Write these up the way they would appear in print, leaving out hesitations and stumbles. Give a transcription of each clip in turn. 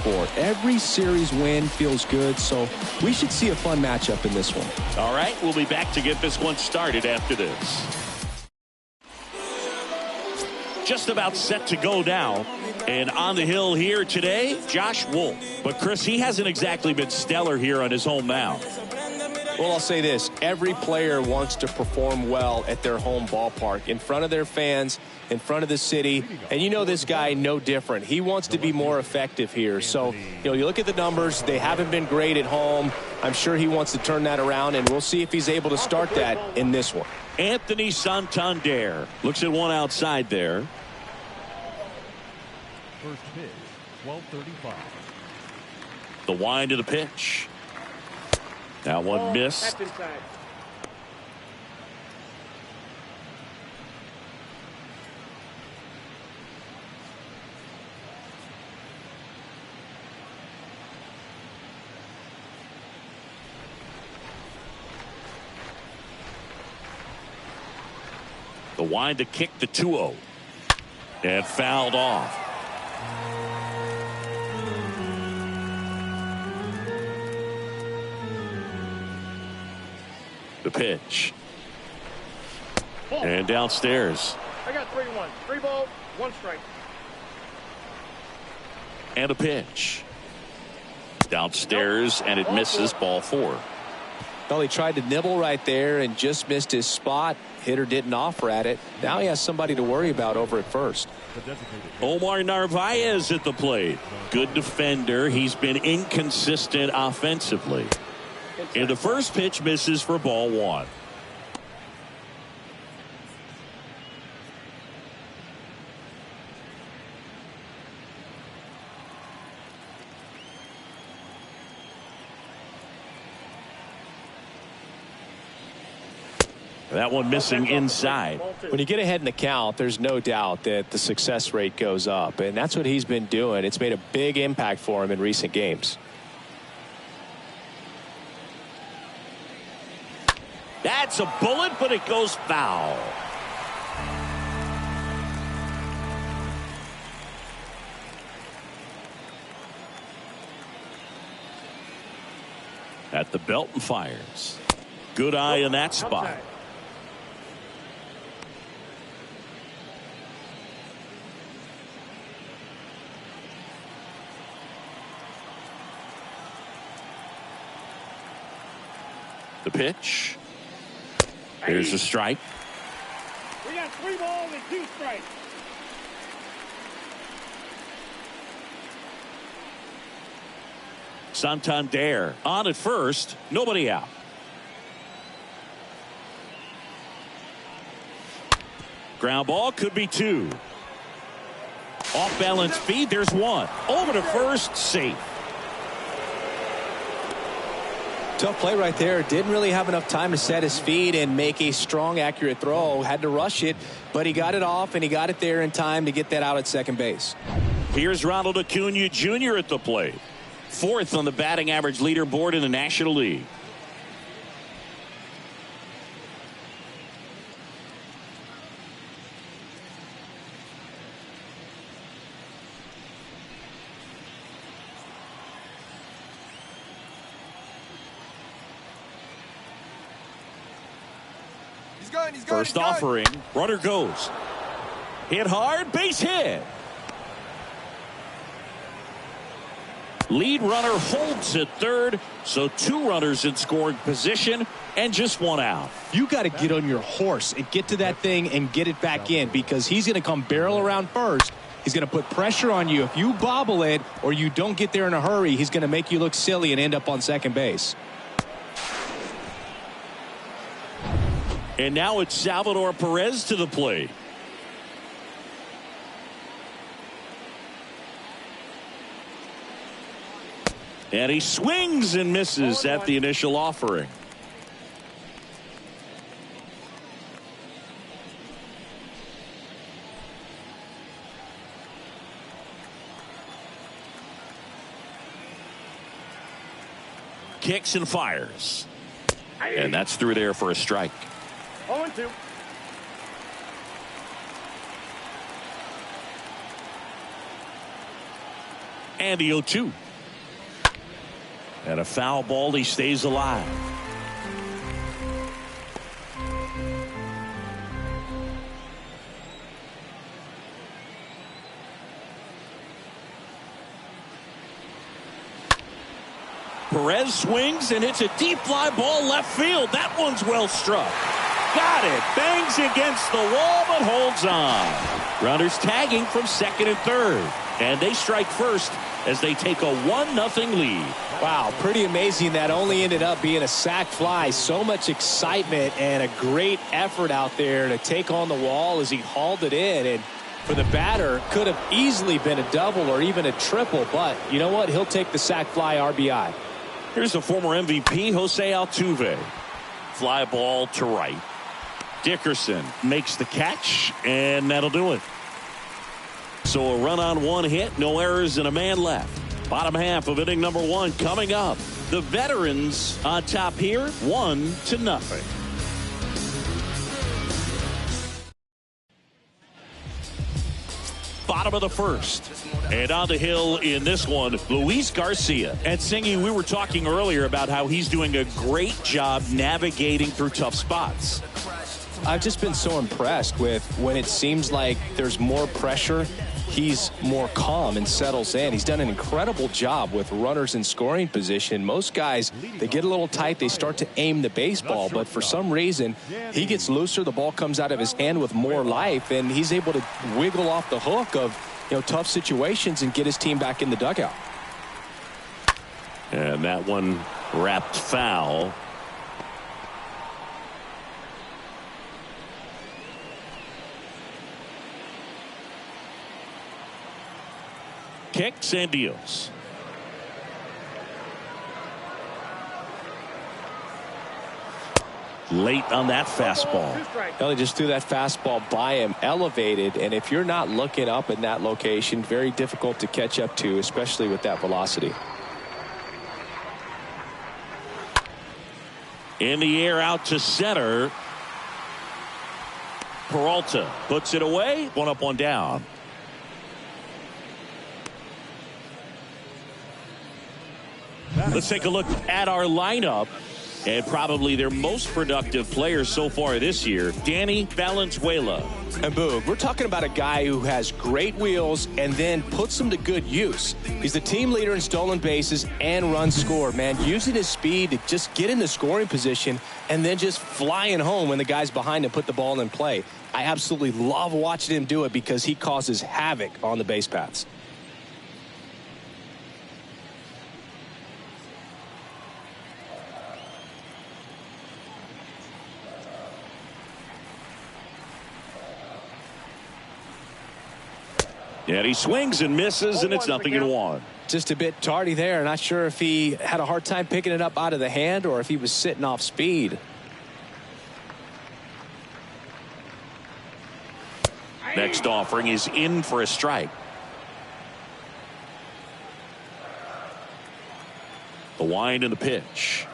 for. Every series win feels good, so we should see a fun matchup in this one. All right, we'll be back to get this one started after this. Just about set to go now. And on the hill here today, Josh Wolf. But, Chris, he hasn't exactly been stellar here on his home mound. Well, I'll say this. Every player wants to perform well at their home ballpark, in front of their fans, in front of the city. And you know this guy no different. He wants to be more effective here. So, you look at the numbers. They haven't been great at home. I'm sure he wants to turn that around, and we'll see if he's able to start that in this one. Anthony Santander looks at one outside there. First pitch, 12:35. The wind of the pitch. That one missed. The wind to kick the 2-0. And fouled off. The pitch. And downstairs. I got 3-1. 3 balls, 1 strike. And a pitch. Downstairs, and it misses. Ball 4. Well, he tried to nibble right there and just missed his spot. Hitter didn't offer at it. Now he has somebody to worry about over at first. Omar Narvaez at the plate. Good defender. He's been inconsistent offensively. And the first pitch misses for ball 1. That one missing inside. When you get ahead in the count, there's no doubt that the success rate goes up, and that's what he's been doing. It's made a big impact for him in recent games. That's a bullet, but it goes foul. At the belt and fires. Good eye in that spot. The pitch. Here's a strike. We got 3 balls and 2 strikes. Santander on at first. Nobody out. Ground ball could be 2. Off balance feed. There's 1. Over to first. Safe. Tough play right there. Didn't really have enough time to set his feet and make a strong, accurate throw. Had to rush it, but he got it off, and he got it there in time to get that out at second base. Here's Ronald Acuna Jr. at the plate. 4th on the batting average leaderboard in the National League. First offering. Runner goes. Hit hard. Base hit. Lead runner holds at third. So 2 runners in scoring position and just 1 out. You got to get on your horse and get to that thing and get it back in, because he's going to come barrel around first. He's going to put pressure on you. If you bobble it or you don't get there in a hurry, he's going to make you look silly and end up on second base. And now it's Salvador Perez to the plate. And he swings and misses at the initial offering. Kicks and fires. And that's through there for a strike. 0-2. And the 0-2. And a foul ball. He stays alive. Perez swings and hits a deep fly ball left field. That one's well struck. Got it. Bangs against the wall but holds on. Runners tagging from second and third. And they strike first as they take a 1-0 lead. Wow, pretty amazing. That only ended up being a sac fly. So much excitement and a great effort out there to take on the wall as he hauled it in. And for the batter, could have easily been a double or even a triple. But you know what? He'll take the sac fly RBI. Here's the former MVP, Jose Altuve. Fly ball to right. Dickerson makes the catch, and that'll do it. So a run on one hit, no errors, and a man left. Bottom half of inning number 1 coming up. The veterans on top here, 1-0. Bottom of the first. And on the hill in this one, Luis Garcia. And Singy, we were talking earlier about how he's doing a great job navigating through tough spots. I've just been so impressed with when it seems like there's more pressure, he's more calm and settles in. He's done an incredible job with runners in scoring position. Most guys, they get a little tight, they start to aim the baseball, but for some reason, he gets looser, the ball comes out of his hand with more life, and he's able to wiggle off the hook of tough situations and get his team back in the dugout. And that one wrapped foul. Kicks and deals. Late on that fastball. Well, they just threw that fastball by him, elevated, and if you're not looking up in that location, very difficult to catch up to, especially with that velocity. In the air out to center. Peralta puts it away. 1 up, 1 down. Let's take a look at our lineup. And probably their most productive player so far this year, Danny Valenzuela. And boom, we're talking about a guy who has great wheels and then puts them to good use. He's the team leader in stolen bases and runs scored, man. Using his speed to just get in the scoring position and then just flying home when the guys behind him put the ball in play. I absolutely love watching him do it because he causes havoc on the base paths. And he swings and misses, and it's 0-1. Just a bit tardy there. Not sure if he had a hard time picking it up out of the hand or if he was sitting off speed. Next offering is in for a strike. The wind and the pitch.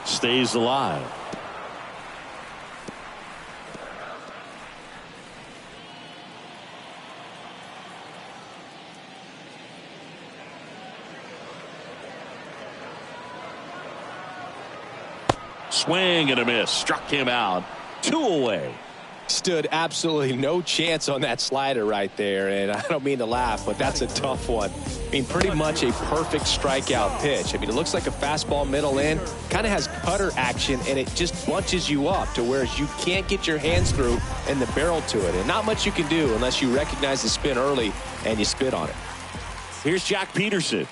Stays alive. Swing and a miss. Struck him out. 2 away. Stood absolutely no chance on that slider right there. And I don't mean to laugh, but that's a tough one. I mean, pretty much a perfect strikeout pitch. I mean, it looks like a fastball middle in. Kind of has cutter action, and it just bunches you up to where you can't get your hands through and the barrel to it. And not much you can do unless you recognize the spin early and you spit on it. Here's Jack Peterson.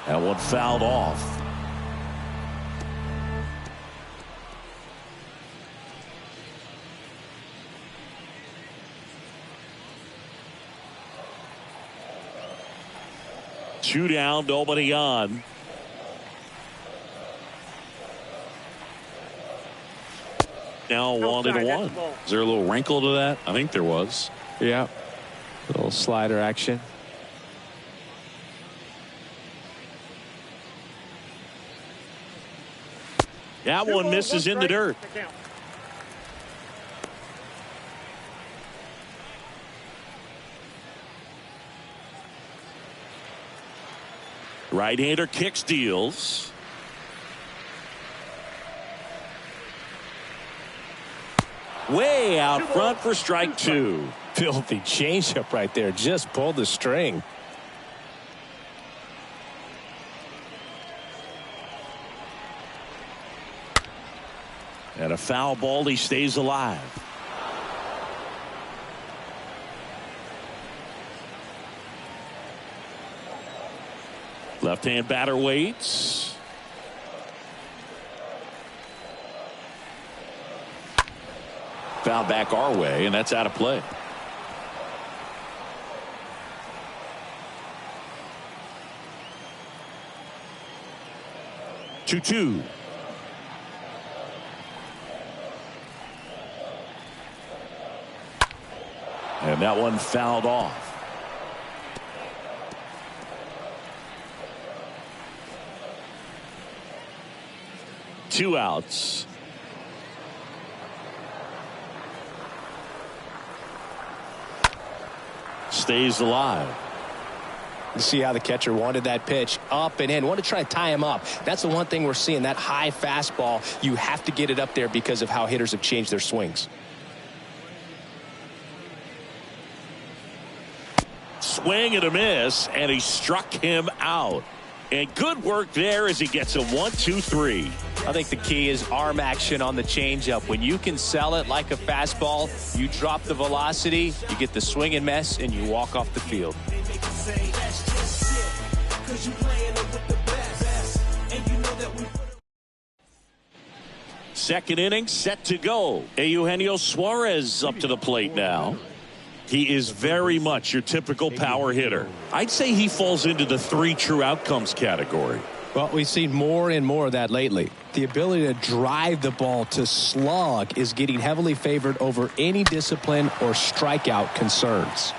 That one fouled off. Two down, nobody on. Now 1-1. Is there a little wrinkle to that? I think there was. Yeah. A little slider action. That one misses in the dirt. Right-hander kicks, deals. Way out front for strike two. Filthy changeup right there. Just pulled the string. And a foul ball. He stays alive. Left-hand batter waits. Foul back our way, and that's out of play. Two. And that one fouled off. Two outs. Stays alive. You see how the catcher wanted that pitch up and in. Wanted to try to tie him up. That's the one thing we're seeing. That high fastball, you have to get it up there because of how hitters have changed their swings. Swing and a miss, and he struck him out. And good work there as he gets a 1-2-3. I think the key is arm action on the changeup. When you can sell it like a fastball, you drop the velocity, you get the swing and miss, and you walk off the field. Second inning set to go. Eugenio Suarez up to the plate now. He is very much your typical power hitter. I'd say he falls into the 3 true outcomes category. Well, we've seen more and more of that lately. The ability to drive the ball to slug is getting heavily favored over any discipline or strikeout concerns.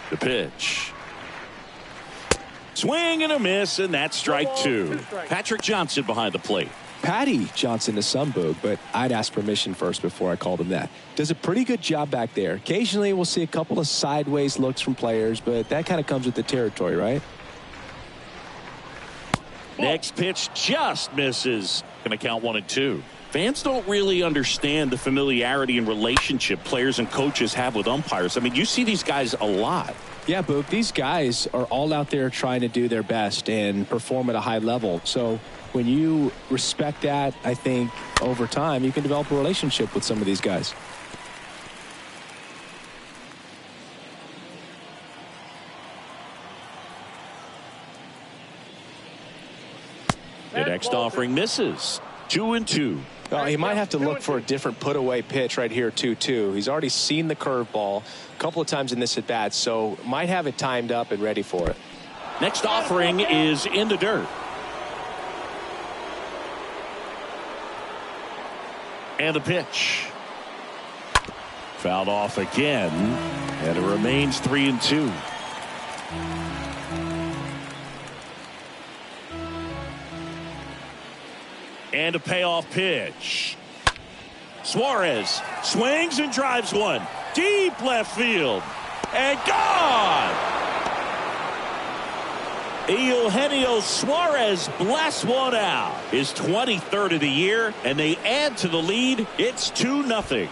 The pitch. Swing and a miss, and that's strike two. Patrick Johnson behind the plate. Patty Johnson to some boog, but I'd ask permission first before I called him that. Does a pretty good job back there. Occasionally we'll see a couple of sideways looks from players, but that kind of comes with the territory, right? Next pitch just misses. Going to count 1-2. Fans don't really understand the familiarity and relationship players and coaches have with umpires. I mean, you see these guys a lot. Yeah, Boog, these guys are all out there trying to do their best and perform at a high level. So when you respect that, I think over time you can develop a relationship with some of these guys. The next offering misses. 2-2. Well, he might have to look for a different put-away pitch right here, 2-2. He's already seen the curveball a couple of times in this at-bat, so might have it timed up and ready for it. Next offering is in the dirt. And the pitch. Fouled off again, and it remains 3-2. And a payoff pitch. Suarez swings and drives one. Deep left field. And gone! Eugenio Suarez blasts one out. His 23rd of the year, and they add to the lead. It's 2-0.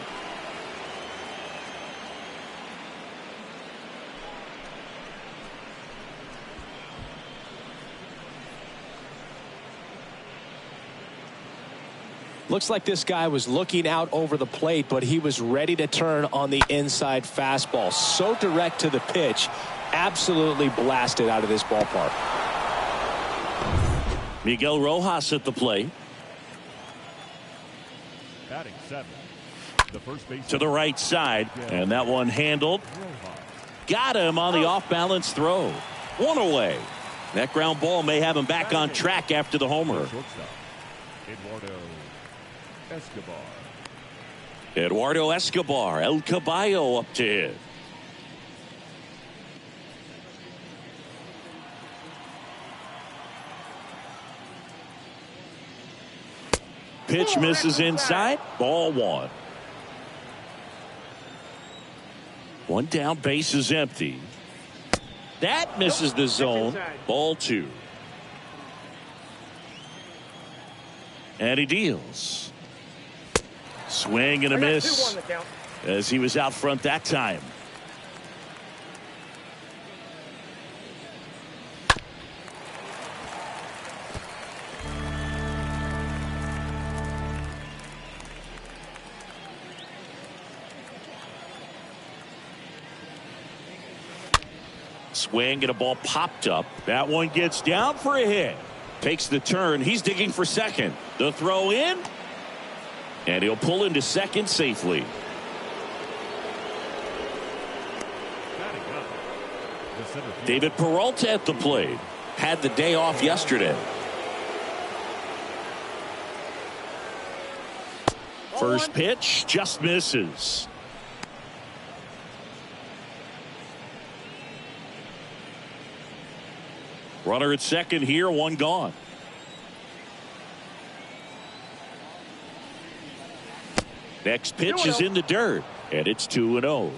Looks like this guy was looking out over the plate, but he was ready to turn on the inside fastball. So direct to the pitch, absolutely blasted out of this ballpark. Miguel Rojas at the plate. Batting 7. The first base To the right side, and that one handled. Got him on the off-balance throw. One away. That ground ball may have him back on track after the homer. Eduardo Escobar, El Caballo up to hit. pitch misses inside. Ball one. One down, base is empty. That misses the zone. Ball two. And he deals. Swing and a miss as he was out front that time. Swing and a ball popped up. That one gets down for a hit. Takes the turn. He's digging for second. The throw in. And he'll pull into second safely. David Peralta at the plate. Had the day off yesterday. First pitch just misses. Runner at second here, one gone. Next pitch is in the dirt, and it's 2-0.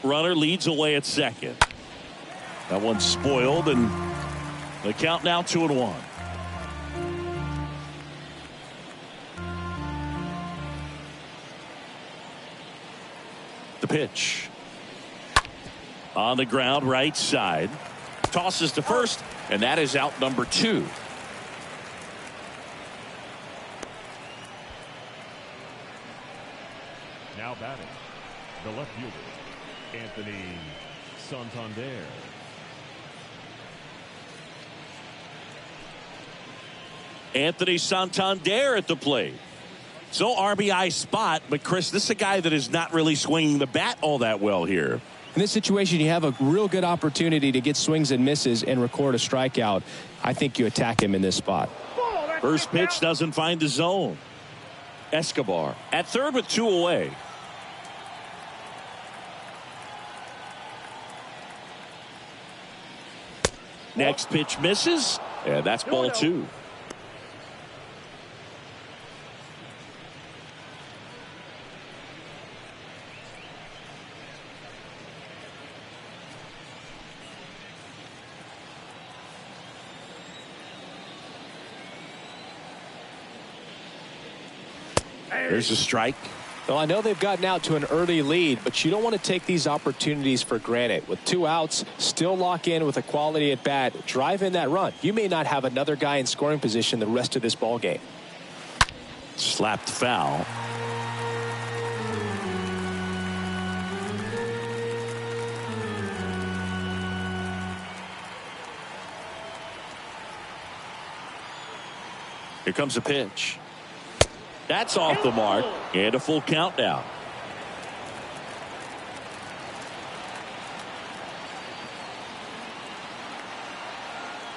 Runner leads away at second. That one's spoiled, and the count now 2-1. The pitch. On the ground, right side. Tosses to first, and that is out number 2. Now batting, the left fielder, Anthony Santander. Anthony Santander at the plate. So RBI spot, but Chris, this is a guy that is not really swinging the bat all that well here. In this situation, you have a real good opportunity to get swings and misses and record a strikeout. I think you attack him in this spot. First pitch doesn't find the zone. Escobar at third with 2 away. Next pitch misses, and that's ball 2. There's a strike. Well, I know they've gotten out to an early lead, but you don't want to take these opportunities for granted. With 2 outs, still lock in with a quality at bat, drive in that run. You may not have another guy in scoring position the rest of this ball game. Slapped foul. Here comes a pitch. That's off the mark, and a full count now.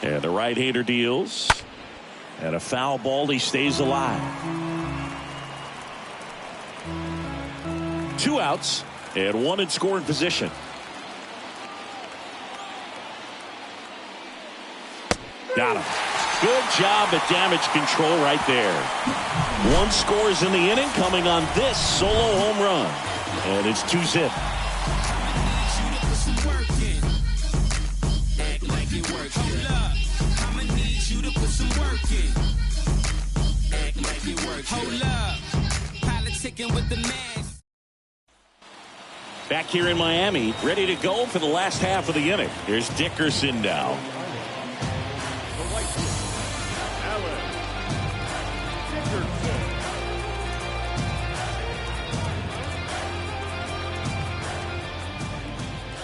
And the right-hander deals. And a foul ball, he stays alive. 2 outs, and 1 in scoring position. Got him. Good job at damage control right there. 1 scores in the inning, coming on this solo home run. And it's 2-zip. Back here in Miami, ready to go for the last half of the inning. Here's Dickerson now.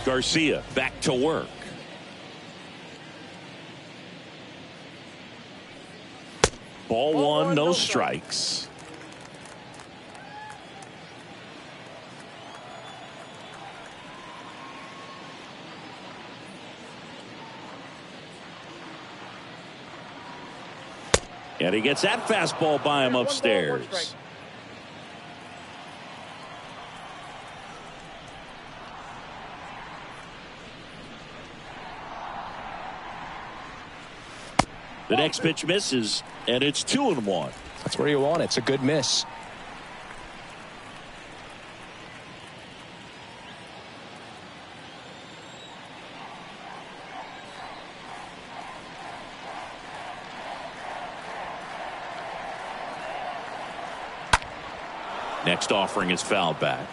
Garcia back to work. Ball 1, no strikes. And he gets that fastball by him upstairs. The next pitch misses, and it's 2-1. That's where you want it. It's a good miss. Next offering is fouled back.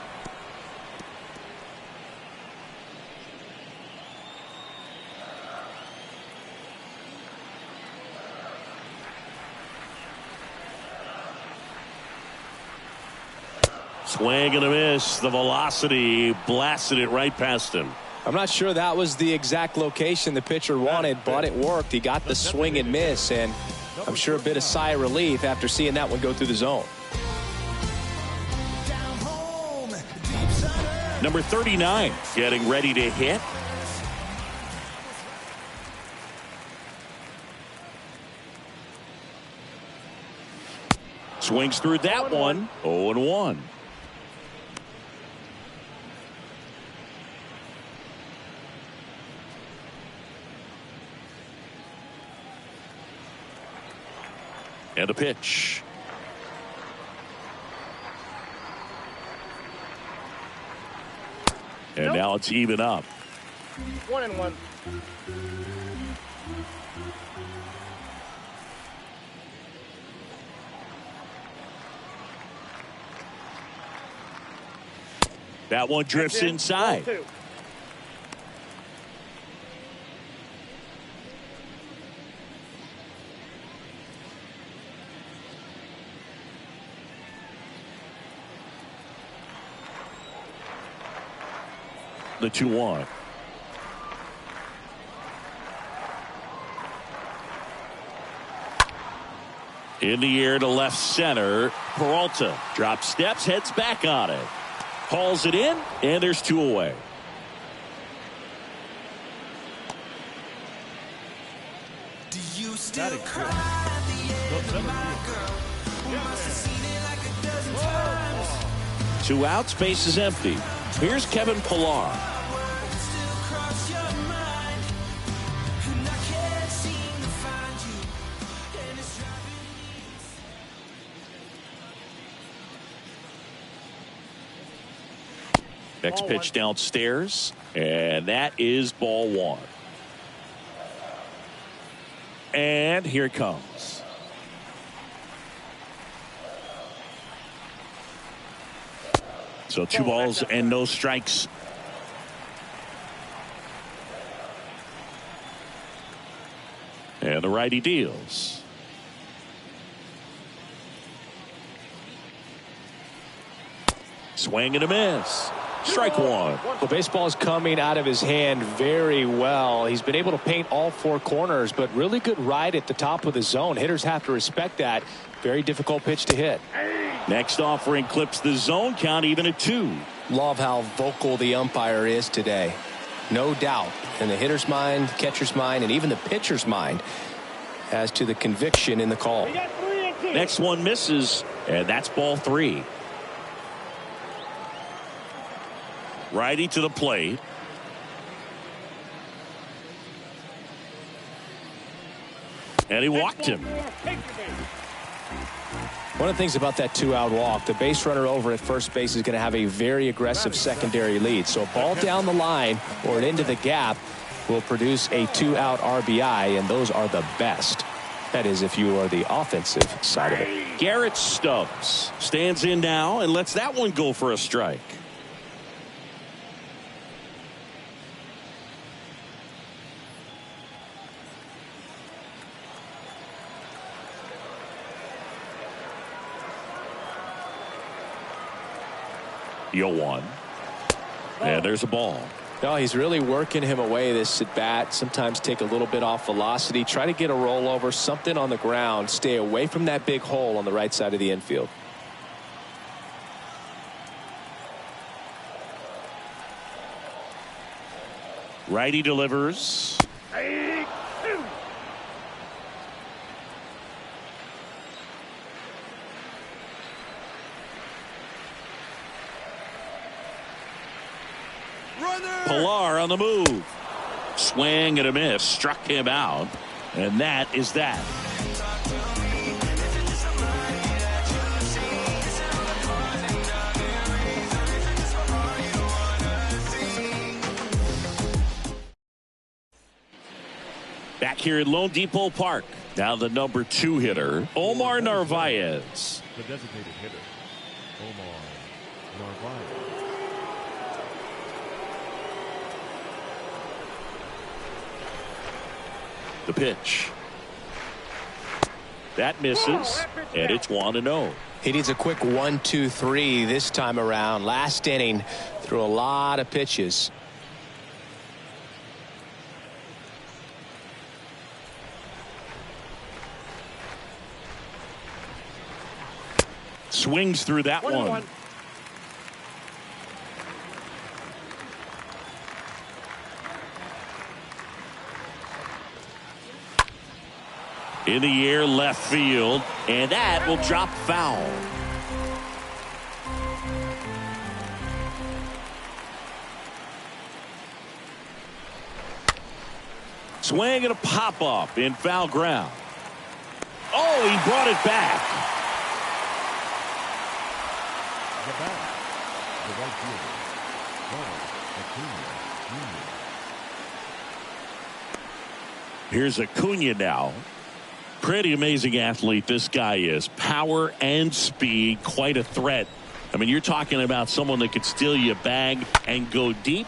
Swing and a miss. The velocity blasted it right past him. I'm not sure that was the exact location the pitcher wanted, but it worked. He got the swing and miss, and I'm sure a bit of sigh of relief after seeing that one go through the zone. Number 39 getting ready to hit. Swings through that one. 0-1. And a pitch. And now it's even up. 1-1. That one drifts inside. 2. The 2-1. In the air to left center. Peralta drops steps, heads back on it. Hauls it in, and there's 2 away. Do you still cry at the end of my girl? Who must have seen it like a dozen times? 2 outs, base is empty. Here's Kevin Pillar. Still cross your mind, and I can't seem to find you, and it's driving me. Next pitch downstairs, and that is ball 1. And here it comes. So 2 balls and no strikes. And the righty deals. Swing and a miss. Strike 1. Well, baseball is coming out of his hand very well. He's been able to paint all 4 corners, but really good ride at the top of the zone. Hitters have to respect that. Very difficult pitch to hit. Next offering clips the zone count even at 2. Love how vocal the umpire is today. No doubt in the hitter's mind, catcher's mind, and even the pitcher's mind as to the conviction in the call. Next one misses, and that's ball 3. Righty to the plate. And he walked him. One of the things about that 2-out walk, the base runner over at first base is going to have a very aggressive secondary lead. So a ball down the line or into the gap will produce a 2-out RBI, and those are the best. That is, if you are the offensive side of it. Garrett Stubbs stands in now and lets that one go for a strike. Yo one. And there's a ball. No, he's really working him away this at bat. Sometimes take a little bit off velocity. Try to get a rollover, something on the ground. Stay away from that big hole on the right side of the infield. Righty delivers. Pillar on the move. Swing and a miss. Struck him out. And that is that. Back here at Lone Depot Park. Now the number 2 hitter, Omar Narvaez. The designated hitter, Omar Narvaez. The pitch. That misses, and it's 1-0. He needs a quick 1-2-3 this time around. Last inning, threw a lot of pitches. Swings through that one. In the air, left field, and that will drop foul. Swing and a pop up in foul ground. Oh, he brought it back. The right fielder, Acuna. Here's Acuna now. Pretty amazing athlete this guy is. Power and speed, quite a threat. I mean, you're talking about someone that could steal you a bag and go deep.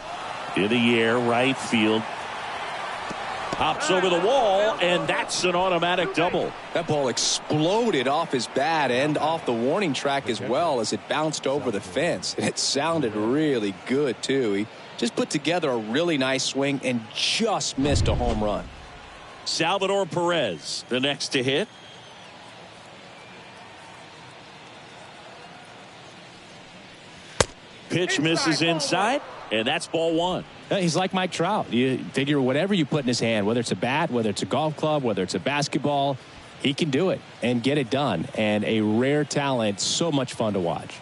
In the air, right field. Pops over the wall, and that's an automatic double. That ball exploded off his bat and off the warning track as well as it bounced over the fence. And it sounded really good, too. He just put together a really nice swing and just missed a home run. Salvador Perez, the next to hit. Pitch misses inside, and that's ball 1. He's like Mike Trout. You figure whatever you put in his hand, whether it's a bat, whether it's a golf club, whether it's a basketball, he can do it and get it done. And a rare talent, so much fun to watch.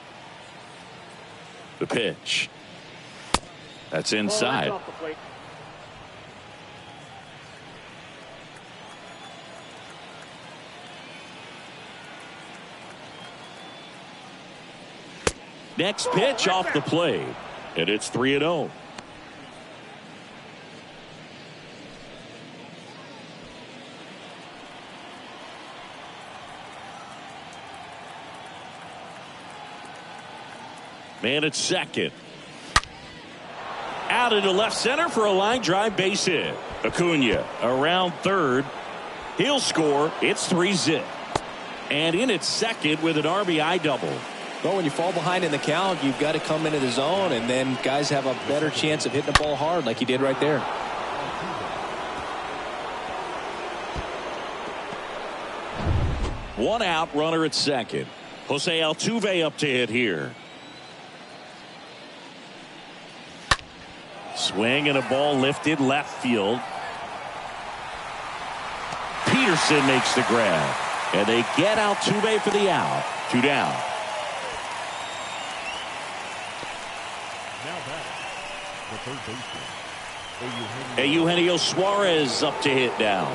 The pitch. That's inside. Next pitch off the plate, and it's 3-0. Man at second. Out into left center for a line drive base hit. Acuna around third. He'll score. It's 3-0. And in at second with an RBI double. Well, when you fall behind in the count, you've got to come into the zone, and then guys have a better chance of hitting the ball hard like he did right there. One out, runner at second. Jose Altuve up to hit here. Swing and a ball lifted left field. Peterson makes the grab, and they get Altuve for the out. 2 down. Eugenio Suarez up to hit now.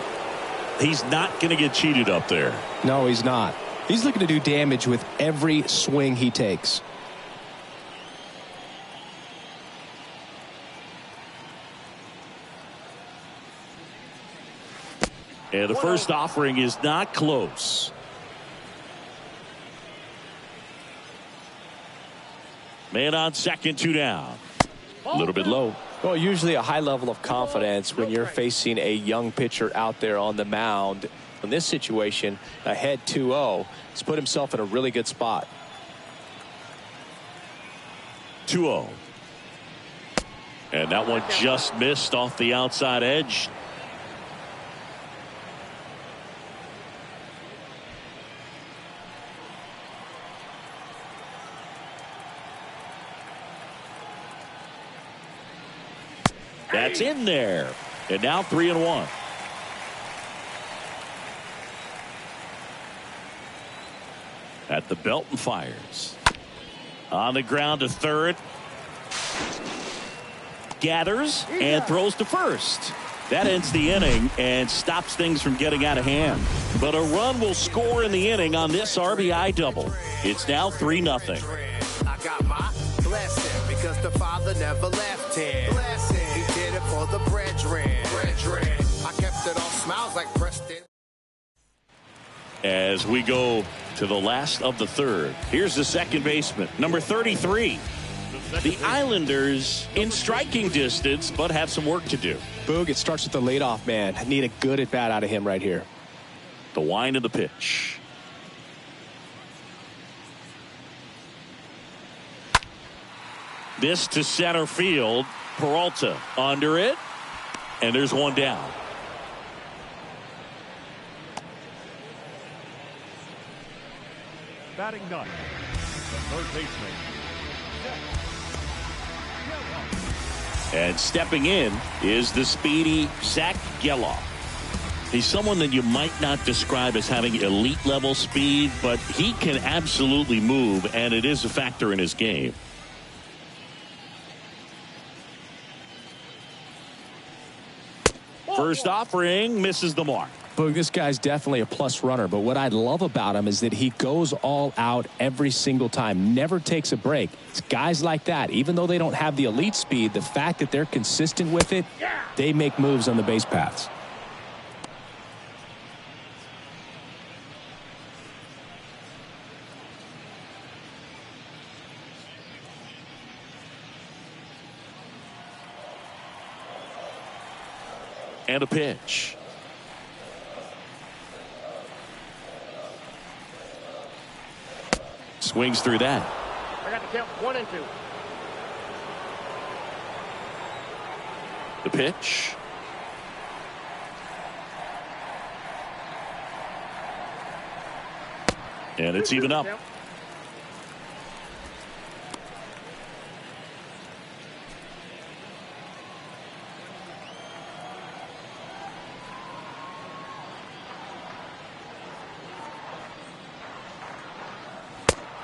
He's not going to get cheated up there. No, he's not. He's looking to do damage with every swing he takes. And the first offering is not close. Man on second, 2 down. A little bit low. Well, usually a high level of confidence when you're facing a young pitcher out there on the mound. In this situation, ahead 2-0, he's put himself in a really good spot. 2-0. And that one just missed off the outside edge. That's in there. And now 3-1. At the belt and fires. On the ground to third. Gathers and throws to first. That ends the inning and stops things from getting out of hand. But a run will score in the inning on this RBI double. It's now 3-0. I got my blessing because the father never left him. He did it for the brethren. I kept it all smiles like Preston. As we go to the last of the third, here's the second baseman, number 33. The Islanders in striking distance, but have some work to do. Boog, it starts with the leadoff man. I need a good at bat out of him right here. The wind of the pitch. This to center field. Peralta under it. And there's one down. Batting ninth, the third baseman. And stepping in is the speedy Zach Geloff. He's someone that you might not describe as having elite level speed, but he can absolutely move, and it is a factor in his game. First offering misses the mark. Boog, this guy's definitely a plus runner, but what I love about him is that he goes all out every single time, never takes a break. It's guys like that, even though they don't have the elite speed, the fact that they're consistent with it, they make moves on the base paths. And a pitch. Swings through that. I got the count 1 and 2. The pitch. And it's even up.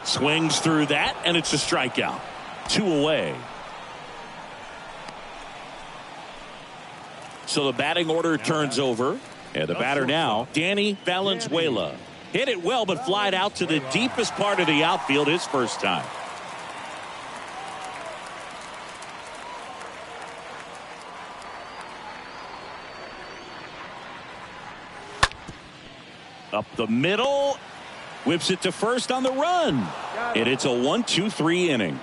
Swings through that, and it's a strikeout. 2 away. So the batting order turns over, and the batter now, Danny Valenzuela. Hit it well, but flied out to the deepest part of the outfield his first time. Up the middle. Whips it to first on the run. And it's a 1-2-3 inning.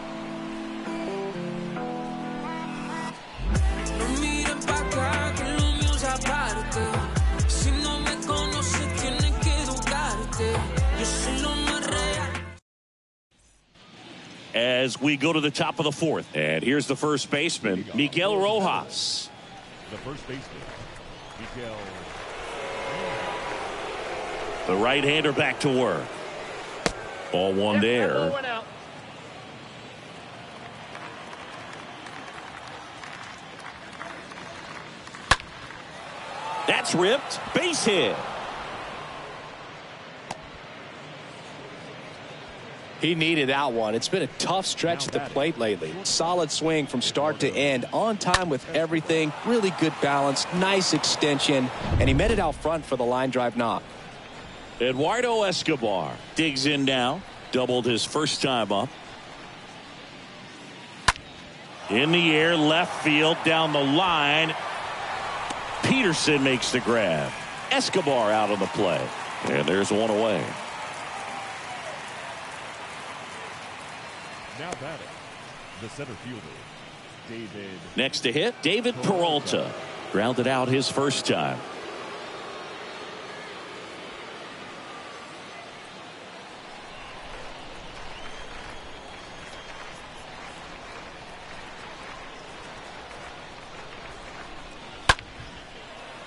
As we go to the top of the fourth. And here's the first baseman, Miguel Rojas. The first baseman, Miguel. The right-hander back to work. Ball one there. That's ripped. Base hit. He needed that one. It's been a tough stretch at the plate lately. Solid swing from start to end. On time with everything. Really good balance. Nice extension. And he met it out front for the line drive knock. Eduardo Escobar digs in now. Doubled his first time up. In the air, left field, down the line. Peterson makes the grab. Escobar out on the play. And there's one away. Now batting, the center fielder, David. Next to hit, David Peralta. Grounded out his first time.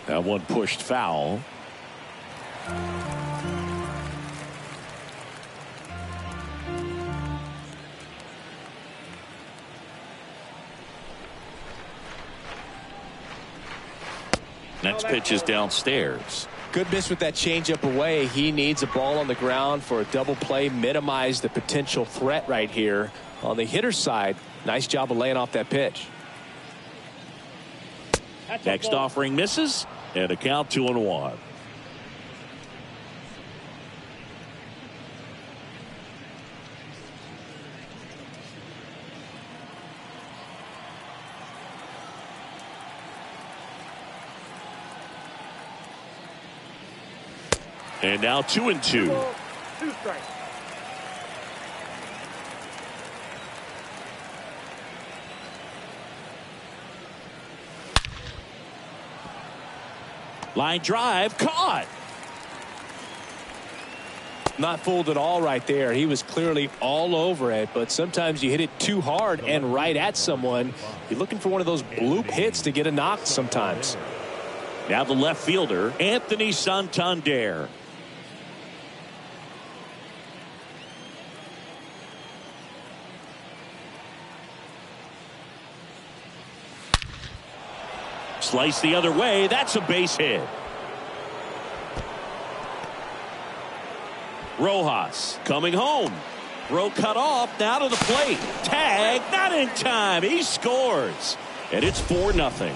That one pushed foul. Next pitch is downstairs. Good miss with that changeup away. He needs a ball on the ground for a double play. Minimize the potential threat right here. On the hitter's side, nice job of laying off that pitch. Next offering misses, and a count 2-1. And now 2-2. 2 strikes. Line drive caught. Not fooled at all right there. He was clearly all over it, but sometimes you hit it too hard and right at someone. You're looking for one of those bloop hits to get a knock sometimes. Now the left fielder, Anthony Santander. Slice the other way. That's a base hit. Rojas coming home. Throw cut off. Now to the plate. Tag. Not in time. He scores. And it's 4-0.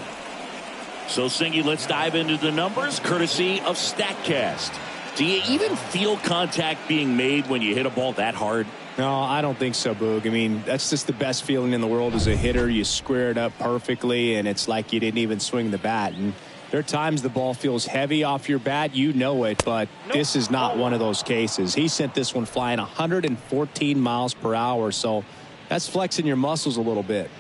So, Singy, let's dive into the numbers courtesy of StatCast. Do you even feel contact being made when you hit a ball that hard? No, I don't think so, Boog. I mean, that's just the best feeling in the world as a hitter. You square it up perfectly, and it's like you didn't even swing the bat. And there are times the ball feels heavy off your bat. You know it, but this is not one of those cases. He sent this one flying 114 miles per hour, so that's flexing your muscles a little bit.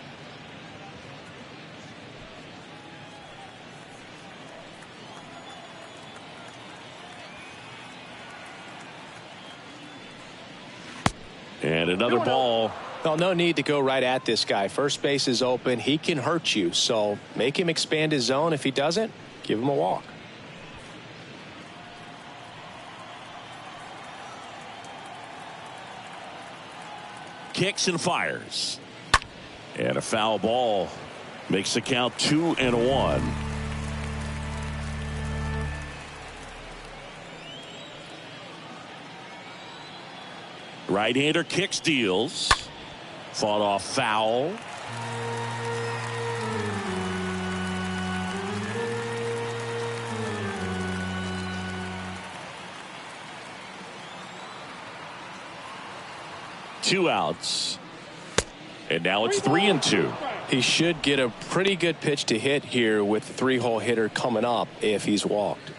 And another ball. Well, no need to go right at this guy. First base is open. He can hurt you. So make him expand his zone. If he doesn't, give him a walk. Kicks and fires. And a foul ball makes the count 2-1. Right-hander kicks, deals. Fought off foul. Two outs. And now it's 3-2. He should get a pretty good pitch to hit here with the 3-hole hitter coming up if he's walked.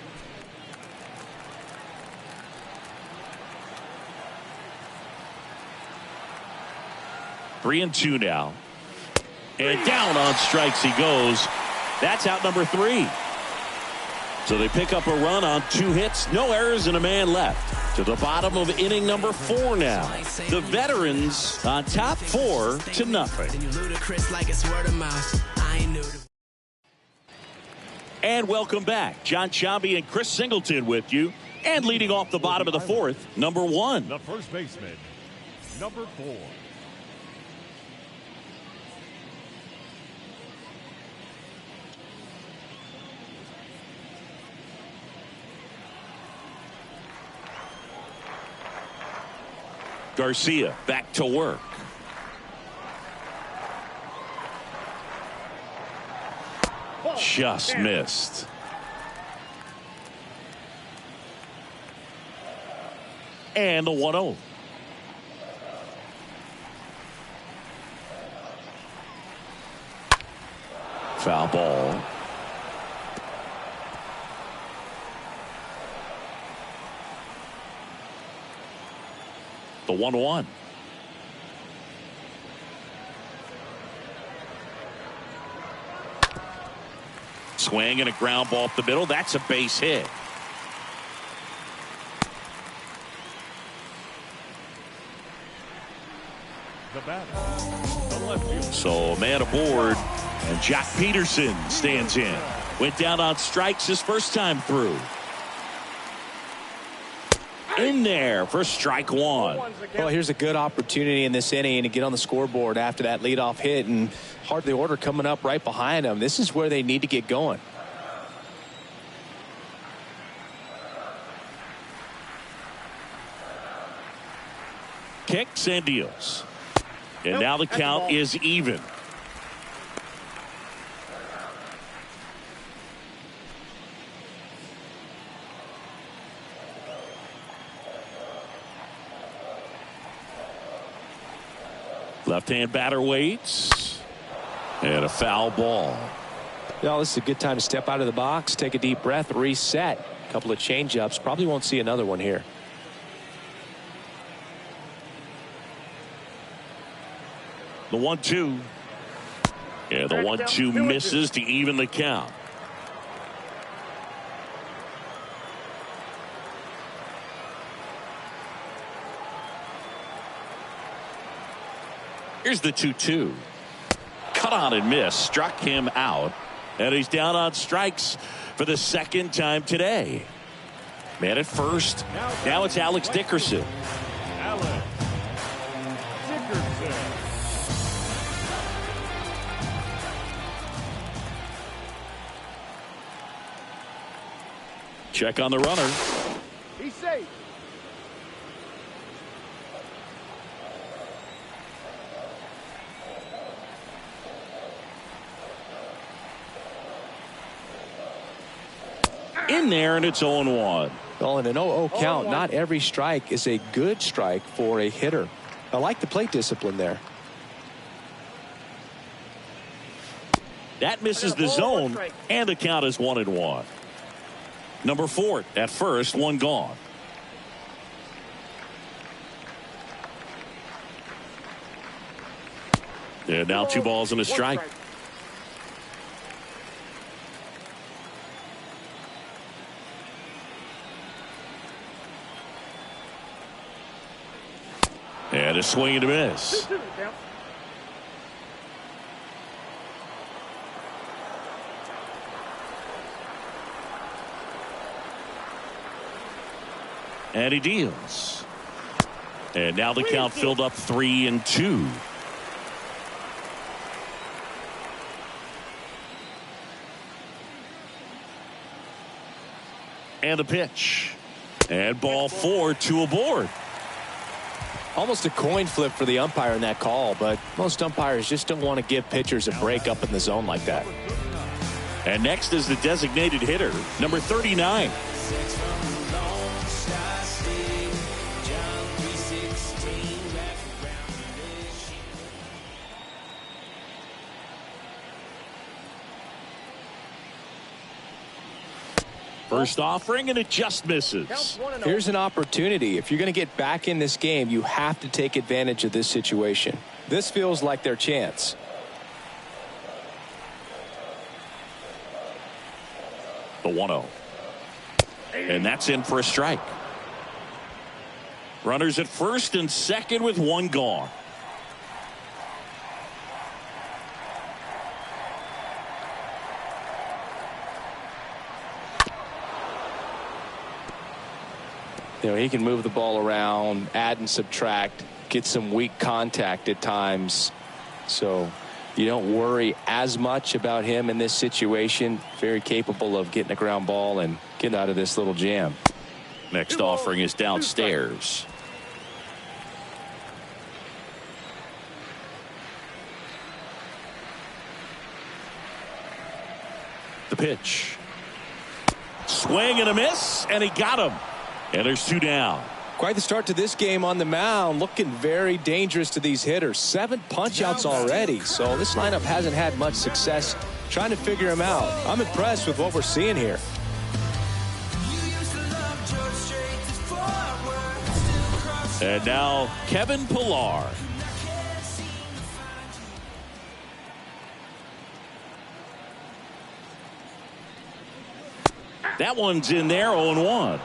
Three and two now. And down on strikes he goes. That's out number 3. So they pick up a run on 2 hits, no errors, and a man left. To the bottom of inning number 4 now. The veterans on top 4-0. And welcome back. John Chambi and Chris Singleton with you. And leading off the bottom of the 4th, number 1. The first baseman, number 4. Garcia back to work. Just missed. And the 1-0. Foul ball. The 1-1. Swing and a ground ball up the middle. That's a base hit. The batter, the left fielder. So a man aboard, and Jack Peterson stands in. Went down on strikes his first time through. In there for strike 1. Well, here's a good opportunity in this inning to get on the scoreboard after that leadoff hit, and hard the order coming up right behind them. This is where they need to get going. Kicks and deals. And now the count is even. Left-hand batter waits. And a foul ball. Well, this is a good time to step out of the box, take a deep breath, reset. A couple of change-ups. Probably won't see another one here. The 1-2. Yeah, the 1-2 misses to even the count. Here's the 2-2. Cut on and miss. Struck him out. And he's down on strikes for the second time today. Man at first. Now it's Alex Dickerson. Alex Dickerson. Check on the runner. He's safe. In there, and it's 0-1. Well, in an 0-0 count, not every strike is a good strike for a hitter. I like the plate discipline there. That misses the zone, and the count is 1-1. Number 4 at first, one gone. And now 2 balls and a strike. And a swing and a miss. And he deals. And now the count filled up 3-2. And the pitch. And ball 4, 2 aboard. Almost a coin flip for the umpire in that call, but most umpires just don't want to give pitchers a break up in the zone like that. And next is the designated hitter, number 39. First offering, and it just misses. Here's an opportunity. If you're going to get back in this game, you have to take advantage of this situation. This feels like their chance. The 1-0. And that's in for a strike. Runners at first and second with one gone. You know, he can move the ball around, add and subtract, get some weak contact at times. So you don't worry as much about him in this situation. Very capable of getting a ground ball and getting out of this little jam. Next offering is downstairs. The pitch. Swing and a miss, and he got him. And there's 2 down. Quite the start to this game on the mound. Looking very dangerous to these hitters. 7 punch-outs already. So this lineup hasn't had much success trying to figure him out. I'm impressed with what we're seeing here. And now Kevin Pillar. That one's in there, 0-1.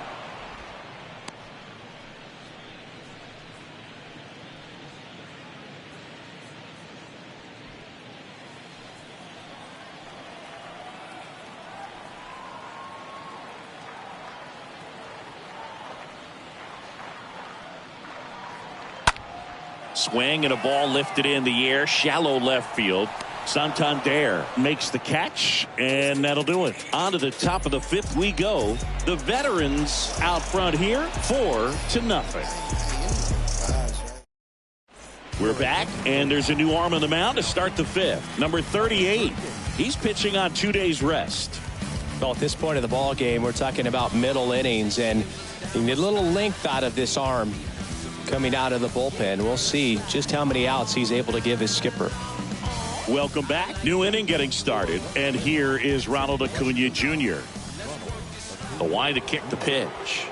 Swing and a ball lifted in the air, shallow left field. Santander makes the catch, and that'll do it. On to the top of the 5th we go. The veterans out front here, 4-0. We're back, and there's a new arm on the mound to start the 5th. Number 38. He's pitching on 2 days rest. Well, at this point of the ball game, we're talking about middle innings, and you need a little length out of this arm. coming out of the bullpen. We'll see just how many outs he's able to give his skipper. Welcome back. New inning getting started. And here is Ronald Acuna Jr. The wide to kick the pitch.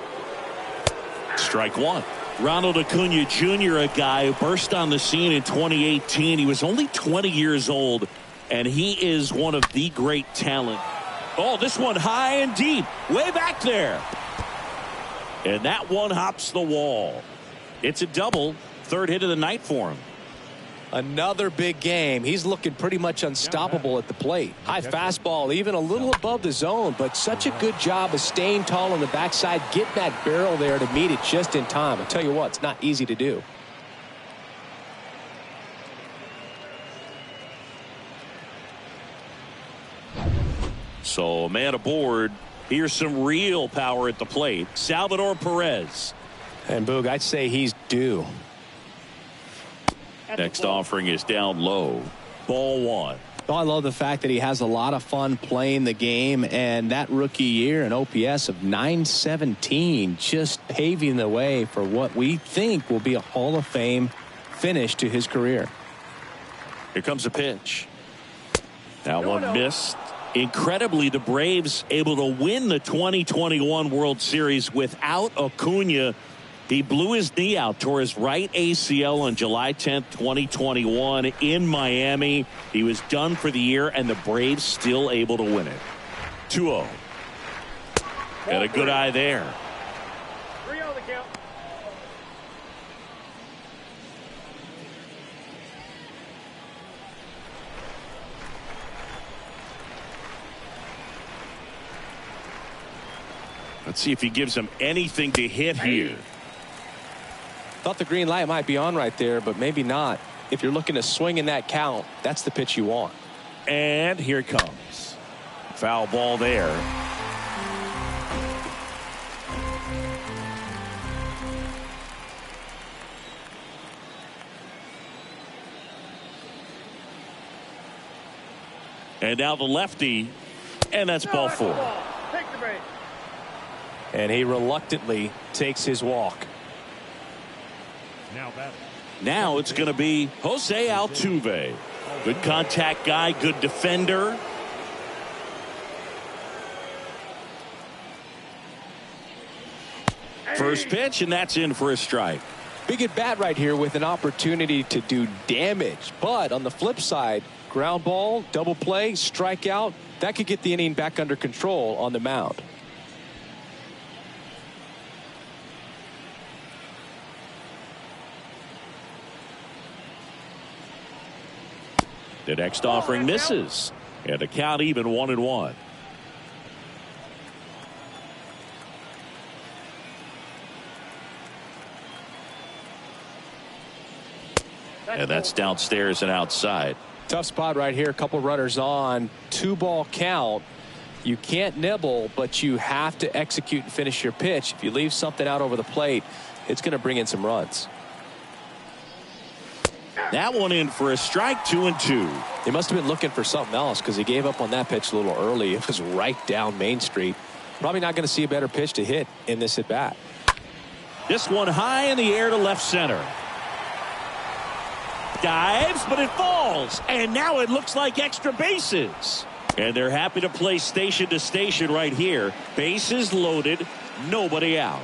Strike one. Ronald Acuna Jr., a guy who burst on the scene in 2018. He was only 20 years old, and he is one of the great talent. Oh, this one high and deep, way back there. And that one hops the wall. It's a double, third hit of the night for him. Another big game. He's looking pretty much unstoppable at the plate. High fastball, even a little above the zone, but such a good job of staying tall on the backside, getting that barrel there to meet it just in time. I'll tell you what, it's not easy to do. So, man aboard. Here's some real power at the plate. Salvador Perez. And Boog, I'd say he's due. Next offering is down low. Ball one. Oh, I love the fact that he has a lot of fun playing the game, and that rookie year, an OPS of 917, just paving the way for what we think will be a Hall of Fame finish to his career. Here comes a pitch. That one missed. Incredibly, the Braves able to win the 2021 World Series without Acuna. He blew his knee out, tore his right ACL on July 10th, 2021 in Miami. He was done for the year, and the Braves still able to win it. 2-0. Got a good eye there. 3-0 the count. Let's see if he gives him anything to hit here. Thought the green light might be on right there, but maybe not. If you're looking to swing in that count, that's the pitch you want. And here it comes. Foul ball there. And now the lefty, and that's ball four. Take the bait. And he reluctantly takes his walk. Now it's going to be Jose Altuve. Good contact guy, good defender. First pitch, and that's in for a strike. Big at bat right here with an opportunity to do damage. But on the flip side, ground ball, double play, strikeout, that could get the inning back under control on the mound. The next offering misses, and the count even 1-1. And that's downstairs and outside. Tough spot right here. A couple runners on. 2-ball count. You can't nibble, but you have to execute and finish your pitch. If you leave something out over the plate, it's going to bring in some runs. That one in for a strike, 2-2. He must have been looking for something else because he gave up on that pitch a little early. It was right down Main Street. Probably not going to see a better pitch to hit in this at bat. This one high in the air to left center. Dives, but it falls. And now it looks like extra bases. And they're happy to play station to station right here. Bases loaded, nobody out.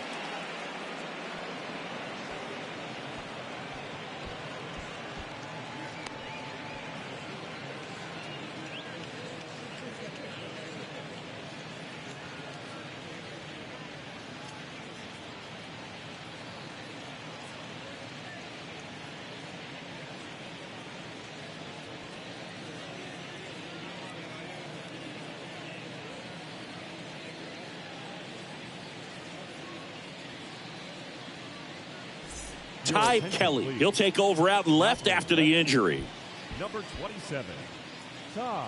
Ty Kelly. He'll take over out and left after the injury. Number 27, Ty.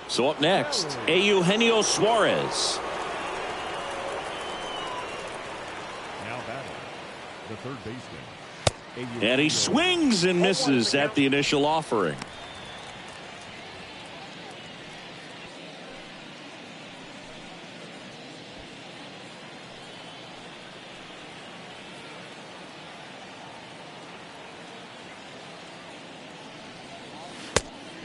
So up next, Eugenio Suarez. Now batting, the third baseman. And he swings and misses at the initial offering.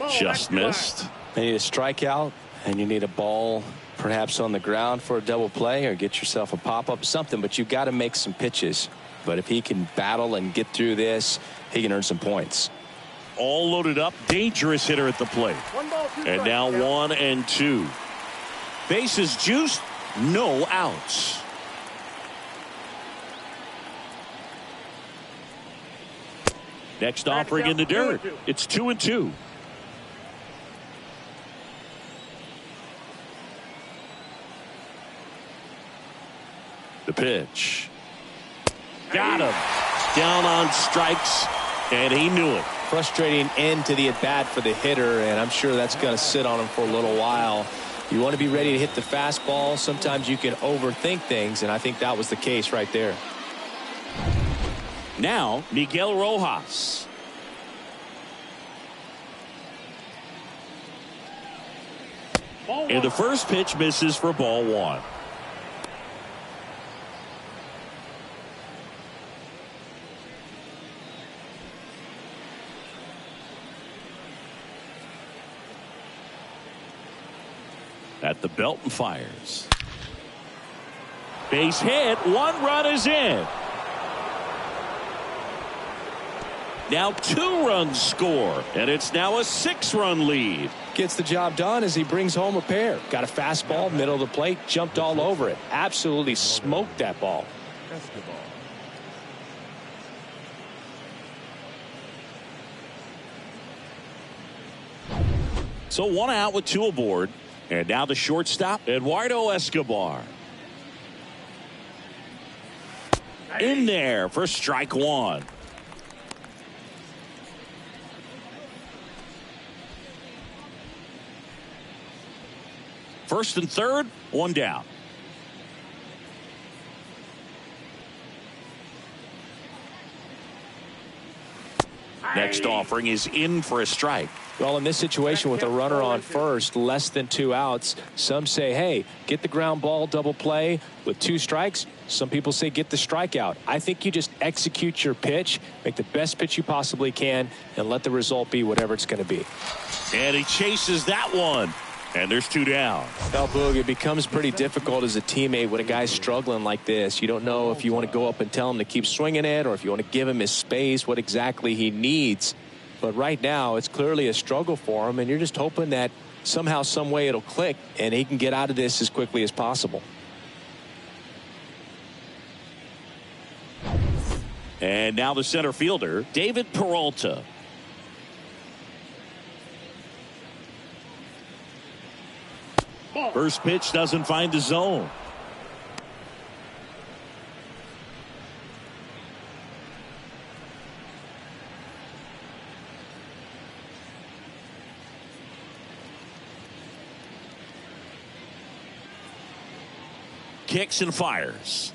Just missed. You need a strikeout, and you need a ball perhaps on the ground for a double play, or get yourself a pop-up, something, but you got to make some pitches. But if he can battle and get through this, he can earn some points. All loaded up, dangerous hitter at the plate. And now 1-2. Bases juiced, no outs. Next offering in the dirt. It's 2-2. The pitch. Got him. Down on strikes, and he knew it. Frustrating end to the at-bat for the hitter, and I'm sure that's going to sit on him for a little while. You want to be ready to hit the fastball. Sometimes you can overthink things, and I think that was the case right there. Now, Miguel Rojas. And the first pitch misses for ball one. At the belt and fires. Base hit. 1 run is in. Now 2 runs score, and it's now a 6-run lead. Gets the job done as he brings home a pair. Got a fastball, middle of the plate, jumped all over it. Absolutely smoked that ball. So 1 out with 2 aboard. And now the shortstop, Eduardo Escobar. In there for strike 1. First and third, 1 down. Next offering is in for a strike. Well, in this situation with a runner on first, less than 2 outs, some say, hey, get the ground ball, double play with 2 strikes. Some people say get the strikeout. I think you just execute your pitch, make the best pitch you possibly can, and let the result be whatever it's going to be. And he chases that one. And there's 2 down. Well, Boog, it becomes pretty difficult as a teammate when a guy's struggling like this. You don't know if you want to go up and tell him to keep swinging it, or if you want to give him his space, what exactly he needs. But right now, it's clearly a struggle for him, and you're just hoping that somehow, some way it'll click, and he can get out of this as quickly as possible. And now the center fielder, David Peralta. First pitch doesn't find the zone. Kicks and fires.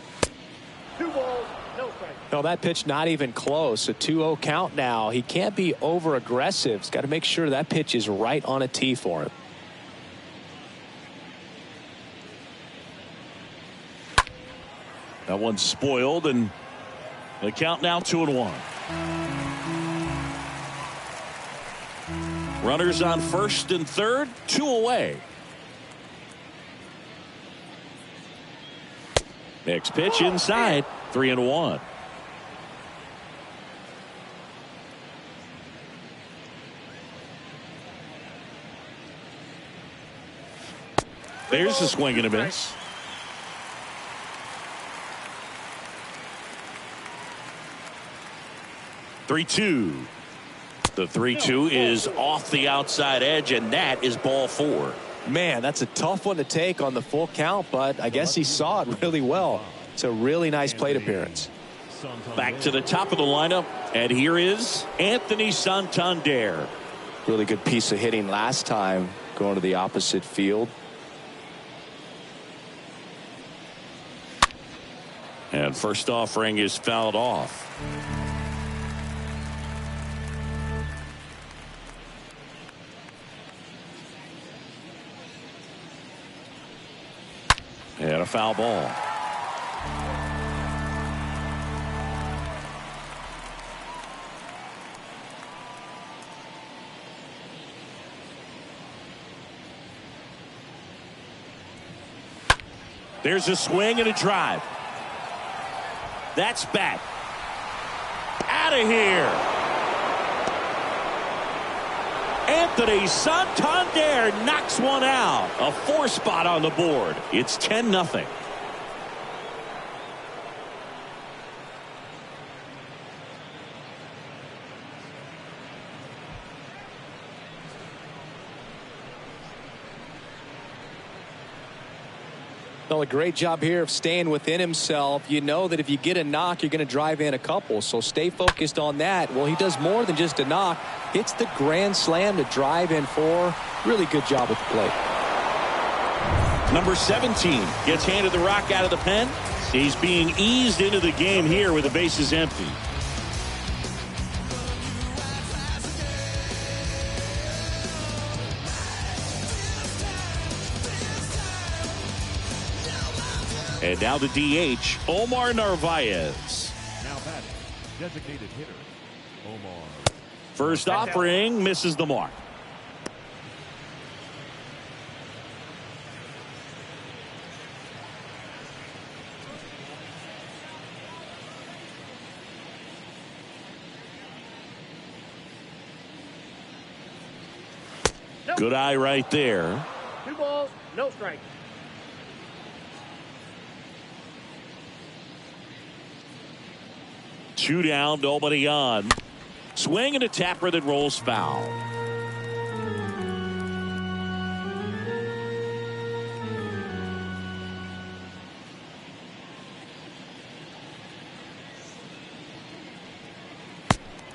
2 balls, no strikes. No, that pitch not even close. A 2-0 count now. He can't be over aggressive. He's got to make sure that pitch is right on a tee for him. That one's spoiled, and the count now 2-1. Runners on first and third, 2 away. Next pitch inside, 3-1. There's the swing and a miss. The 3-2 is off the outside edge, and that is ball 4. Man, that's a tough one to take on the full count, but I guess he saw it really well. It's a really nice plate appearance. Back to the top of the lineup, and here is Anthony Santander. Really good piece of hitting last time, going to the opposite field. And first offering is fouled off. And a foul ball. There's a swing and a drive. That's back. Out of here. Anthony Santander knocks one out. A 4 spot on the board. It's 10-0. Well, a great job here of staying within himself. You know that if you get a knock, you're going to drive in a couple. So stay focused on that. Well, he does more than just a knock. Hits the grand slam to drive in 4. Really good job with the plate. Number 17 gets handed the rock out of the pen. He's being eased into the game here with the bases empty. And now the DH, Omar Narvaez. Now batting, designated hitter, Omar. First offering, misses the mark. Nope. Good eye right there. 2 balls, no strikes. Two down, nobody on. Swing and a tapper that rolls foul.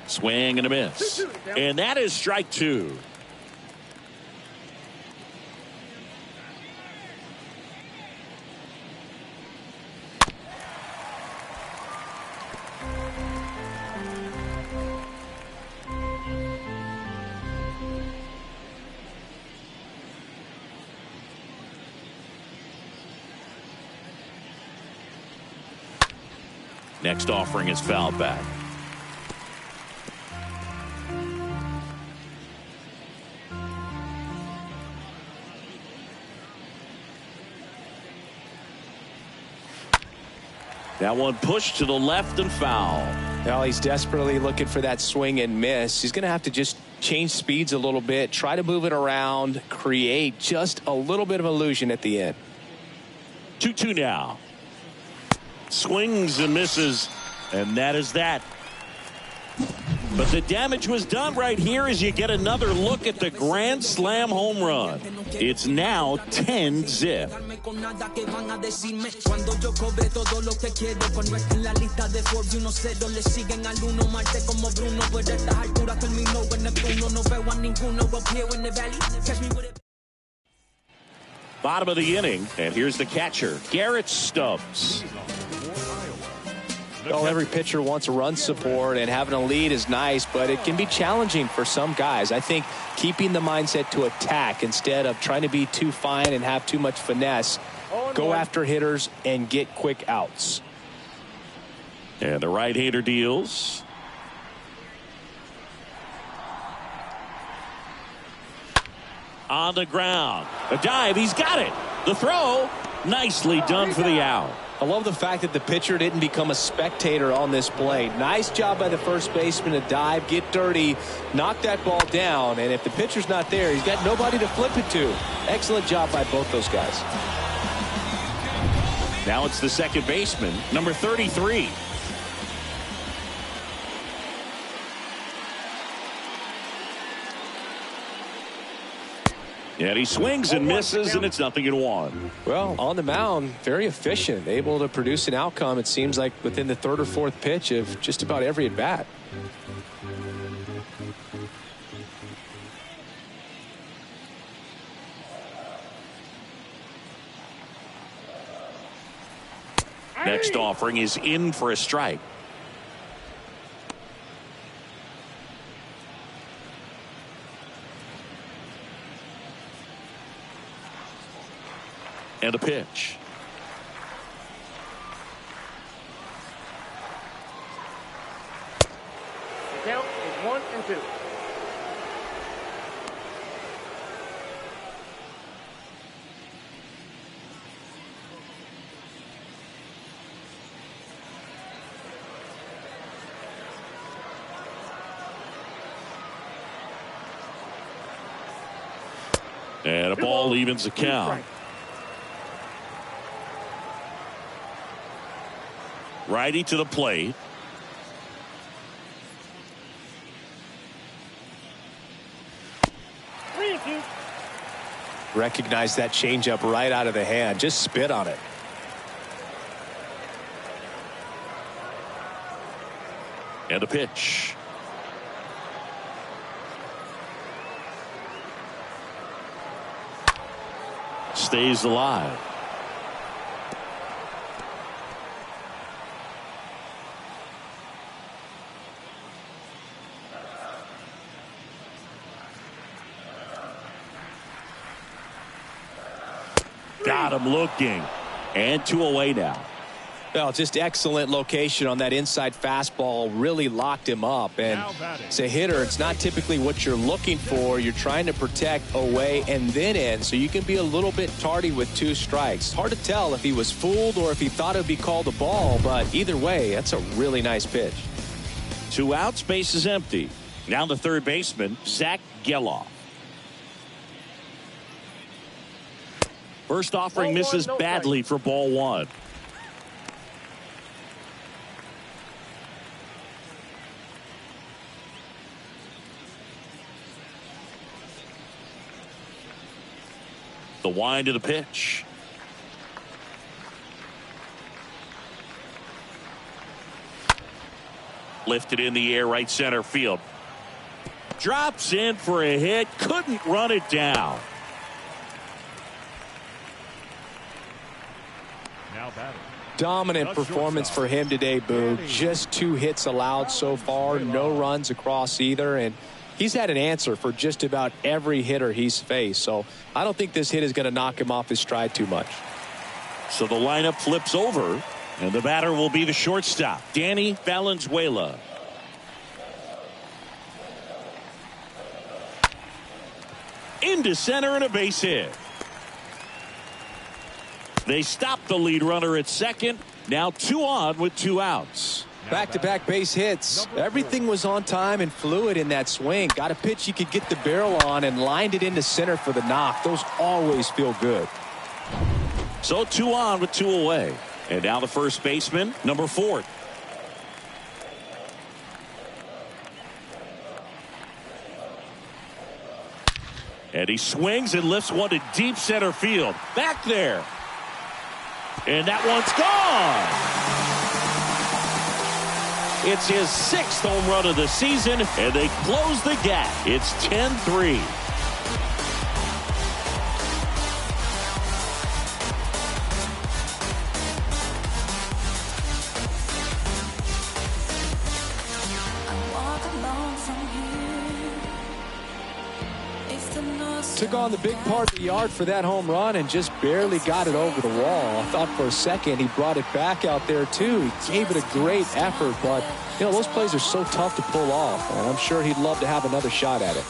Swing and a miss. And that is strike 2. Next offering is fouled back. That one pushed to the left and foul. Well, he's desperately looking for that swing and miss. He's going to have to just change speeds a little bit, try to move it around, create just a little bit of illusion at the end. 2-2 now. Swings and misses, and that is that. But the damage was done right here as you get another look at the grand slam home run. It's now 10-zip. Bottom of the inning, and here's the catcher, Garrett Stubbs. Well, every pitcher wants run support, and having a lead is nice, but it can be challenging for some guys. I think keeping the mindset to attack instead of trying to be too fine and have too much finesse, go after hitters and get quick outs. And the right-hander deals. On the ground. A dive. He's got it. The throw. Nicely done for the out. I love the fact that the pitcher didn't become a spectator on this play. Nice job by the first baseman to dive, get dirty, knock that ball down. And if the pitcher's not there, he's got nobody to flip it to. Excellent job by both those guys. Now it's the second baseman, number 33. And he swings and misses, and it's 0-1. Well, on the mound, very efficient, able to produce an outcome, it seems like, within the third or fourth pitch of just about every at-bat. Next offering is in for a strike. And a pitch. The count is 1-2. And a ball evens the count. Righty to the plate. Recognize that changeup right out of the hand. Just spit on it. And a pitch. Stays alive. Got him looking. And 2 away now. Well, just excellent location on that inside fastball. Really locked him up. And as a hitter, it's not typically what you're looking for. You're trying to protect away and then in, so you can be a little bit tardy with 2 strikes. Hard to tell if he was fooled or if he thought it would be called a ball, but either way, that's a really nice pitch. 2 outs, base is empty. Now the third baseman, Zach Geloff. First offering misses badly for ball 1. The wind of the pitch. Lifted in the air, right center field. Drops in for a hit. Couldn't run it down. Dominant performance for him today, Boo. Just 2 hits allowed so far. No runs across either. And he's had an answer for just about every hitter he's faced. So I don't think this hit is going to knock him off his stride too much. So the lineup flips over, and the batter will be the shortstop, Danny Valenzuela. Into center and a base hit. They stop the lead runner at second. Now 2 on with 2 outs. Back-to-back base hits. Everything was on time and fluid in that swing. Got a pitch you could get the barrel on and lined it into center for the knock. Those always feel good. So 2 on with 2 away. And now the first baseman, number 4. And he swings and lifts one to deep center field. Back there. And that one's gone. It's his 6th home run of the season, and they close the gap. It's 10-3. Took on the big part of the yard for that home run and just barely got it over the wall. I thought for a second he brought it back out there too. He gave it a great effort, but you know those plays are so tough to pull off, and I'm sure he'd love to have another shot at it.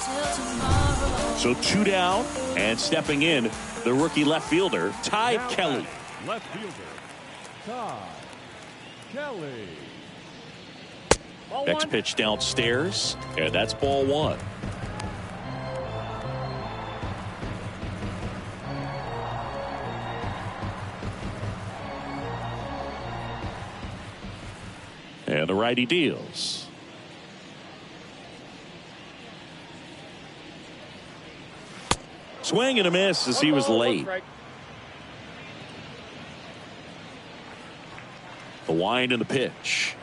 So 2 down, and stepping in, the rookie left fielder, Ty Kelly. Left fielder, Ty Kelly. Next pitch downstairs, and that's ball 1. And the righty deals. Swing and a miss as he was late. The wind and the pitch.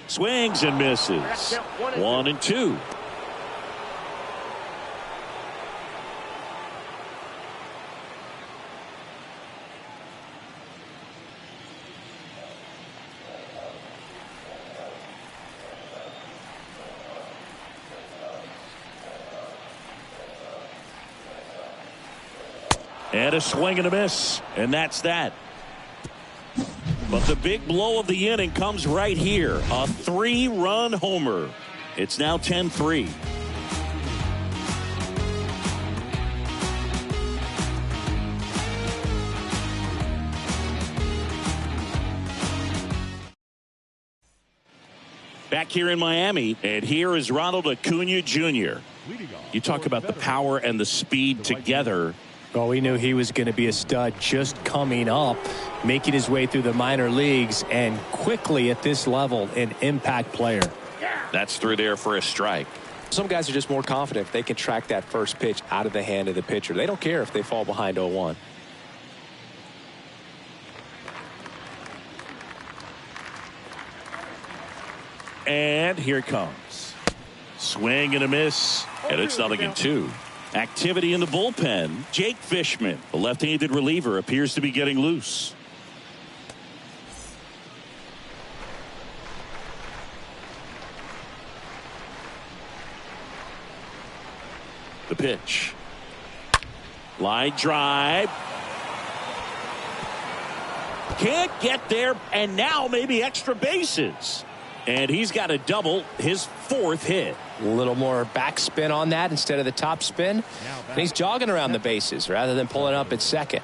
Swings and misses. 1-2. And a swing and a miss, and that's that. But the big blow of the inning comes right here. A 3-run homer. It's now 10-3. Back here in Miami, and here is Ronald Acuna Jr. You talk about the power and the speed together. Well, we knew he was going to be a stud just coming up, making his way through the minor leagues, and quickly at this level, an impact player. That's through there for a strike. Some guys are just more confident if they can track that first pitch out of the hand of the pitcher. They don't care if they fall behind 0-1. And here it comes. Swing and a miss, and it's 0-2. Activity in the bullpen. Jake Fishman, the left-handed reliever, appears to be getting loose. The pitch. Line drive. Can't get there, and now maybe extra bases. And he's got a double, his 4th hit. A little more backspin on that instead of the top spin. And he's jogging around the bases rather than pulling up at second.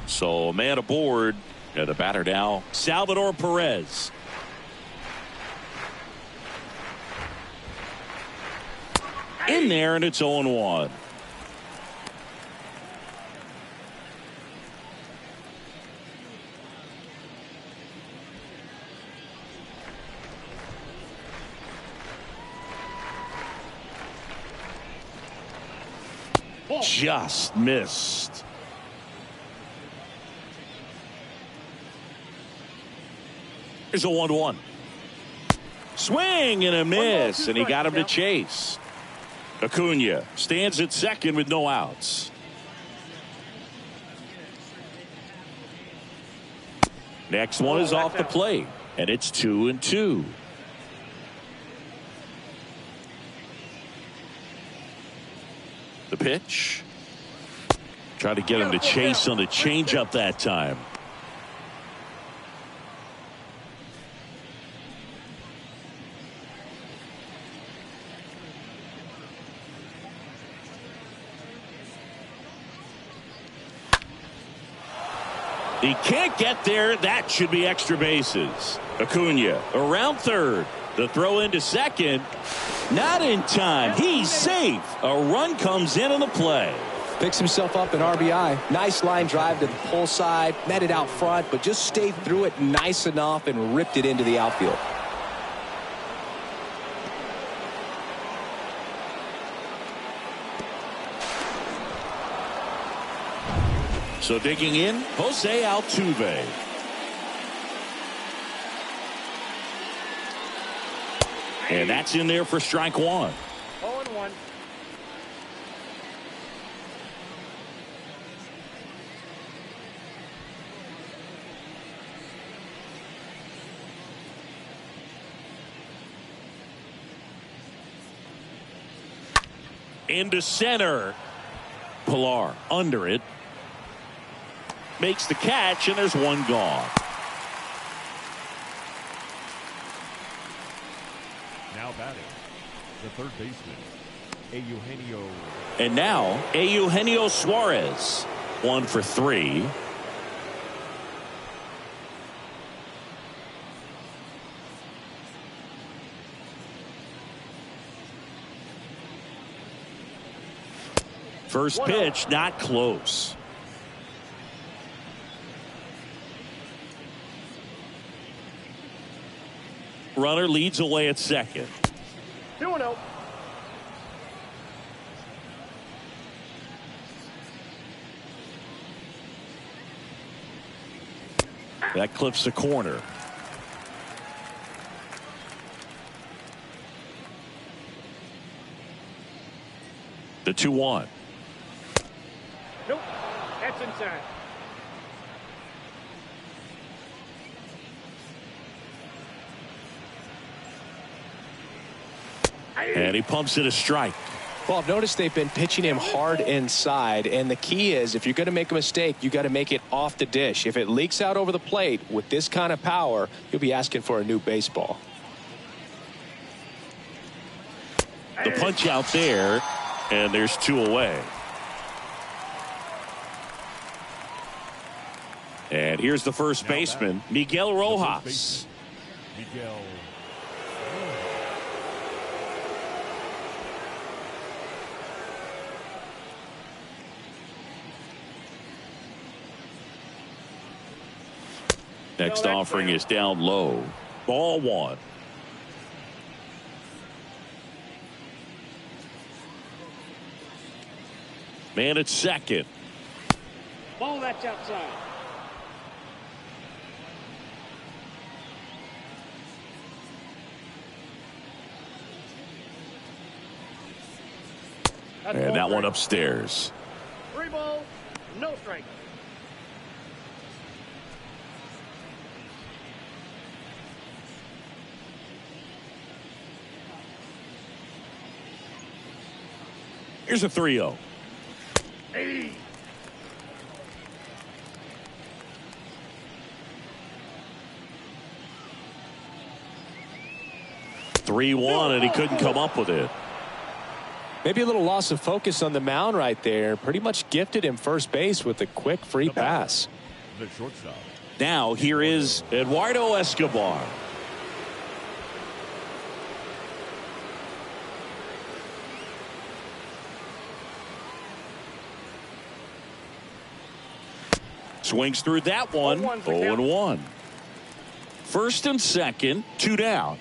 So a man aboard. And the batter now, Salvador Perez. In there, and it's 0-1. Just missed. Here's a 1-1. Swing and a miss, and he got him to chase. Acuna stands at second with no outs. Next one is off the plate, and it's 2-2. The pitch. Try to get him to chase on the changeup that time. He can't get there. That should be extra bases. Acuna around third. The throw into second. Not in time. He's safe. A run comes in on the play. Picks himself up an RBI. Nice line drive to the pull side. Met it out front, but just stayed through it nice enough and ripped it into the outfield. So digging in, Jose Altuve. And that's in there for strike 1. 0-1. Into center. Pilar under it. Makes the catch, and there's one gone. Now batting, the third baseman, Eugenio. And now, Eugenio Suarez. 1 for 3. First pitch, not close. Runner leads away at second. 2-0. That clips the corner. The 2-1. Nope. That's inside. And he pumps it a strike. Well, I've noticed they've been pitching him hard inside, and the key is if you're going to make a mistake, you got to make it off the dish. If it leaks out over the plate with this kind of power, you'll be asking for a new baseball. The punch out there, and there's 2 away. And here's the first baseman, Miguel Rojas. Miguel. Next offering is down low. Ball one. Man at second. Ball, that's outside. And that one upstairs. 3 balls, no strike. Here's a 3-0. Hey. (3-1) and he couldn't come up with it. Maybe a little loss of focus on the mound right there. Pretty much gifted him first base with a quick free pass. The shortstop. Now here is Eduardo Escobar. Swings through that one. 0-1. First and second, 2 down.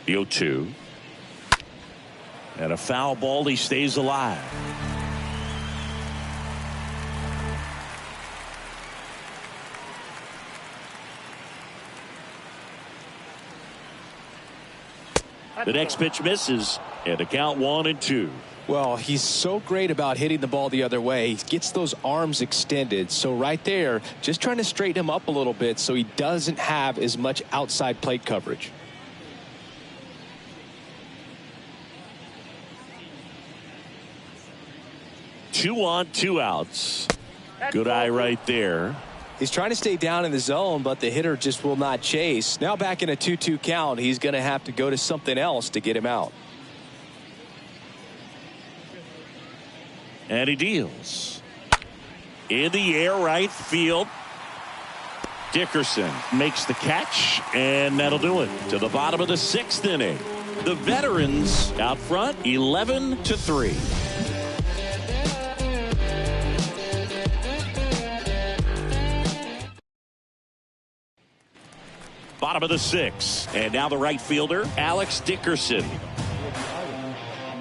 The 0-2. And a foul ball. He stays alive. The next pitch misses, and the count 1-2. Well, he's so great about hitting the ball the other way. He gets those arms extended. So right there, just trying to straighten him up a little bit so he doesn't have as much outside plate coverage. Two on, 2 outs. Good eye right there. He's trying to stay down in the zone, but the hitter just will not chase. Now back in a 2-2 count, he's going to have to go to something else to get him out. And he deals. In the air, right field. Dickerson makes the catch, and that'll do it. To the bottom of the 6th inning. The veterans out front, 11-3. Bottom of the 6th, and now the right fielder, Alex Dickerson.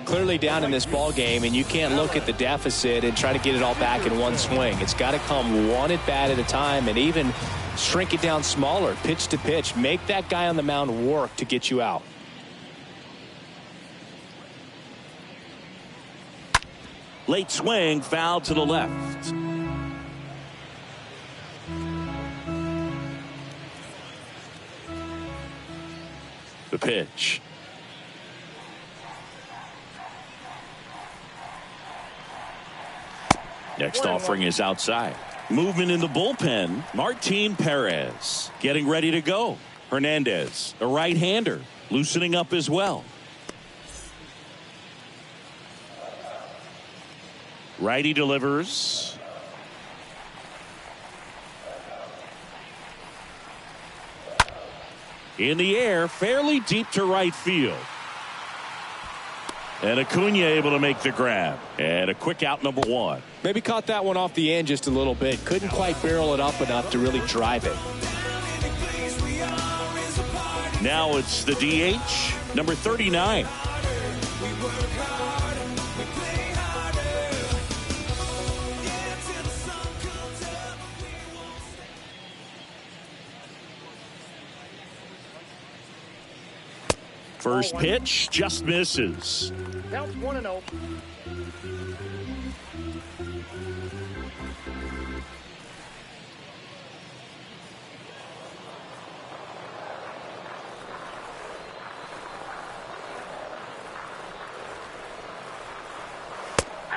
Clearly down in this ball game, and you can't look at the deficit and try to get it all back in one swing. It's got to come one at bat at a time, and even shrink it down smaller, pitch to pitch. Make that guy on the mound work to get you out. Late swing, foul to the left. The pitch. Next offering is outside. Movement in the bullpen. Martin Perez getting ready to go. Hernandez, a right-hander, loosening up as well. Righty delivers. In the air, fairly deep to right field. And Acuna able to make the grab. And a quick out, number 1. Maybe caught that one off the end just a little bit. Couldn't quite barrel it up enough to really drive it. Now it's the DH, number 39. First pitch just misses. Counts 1-0.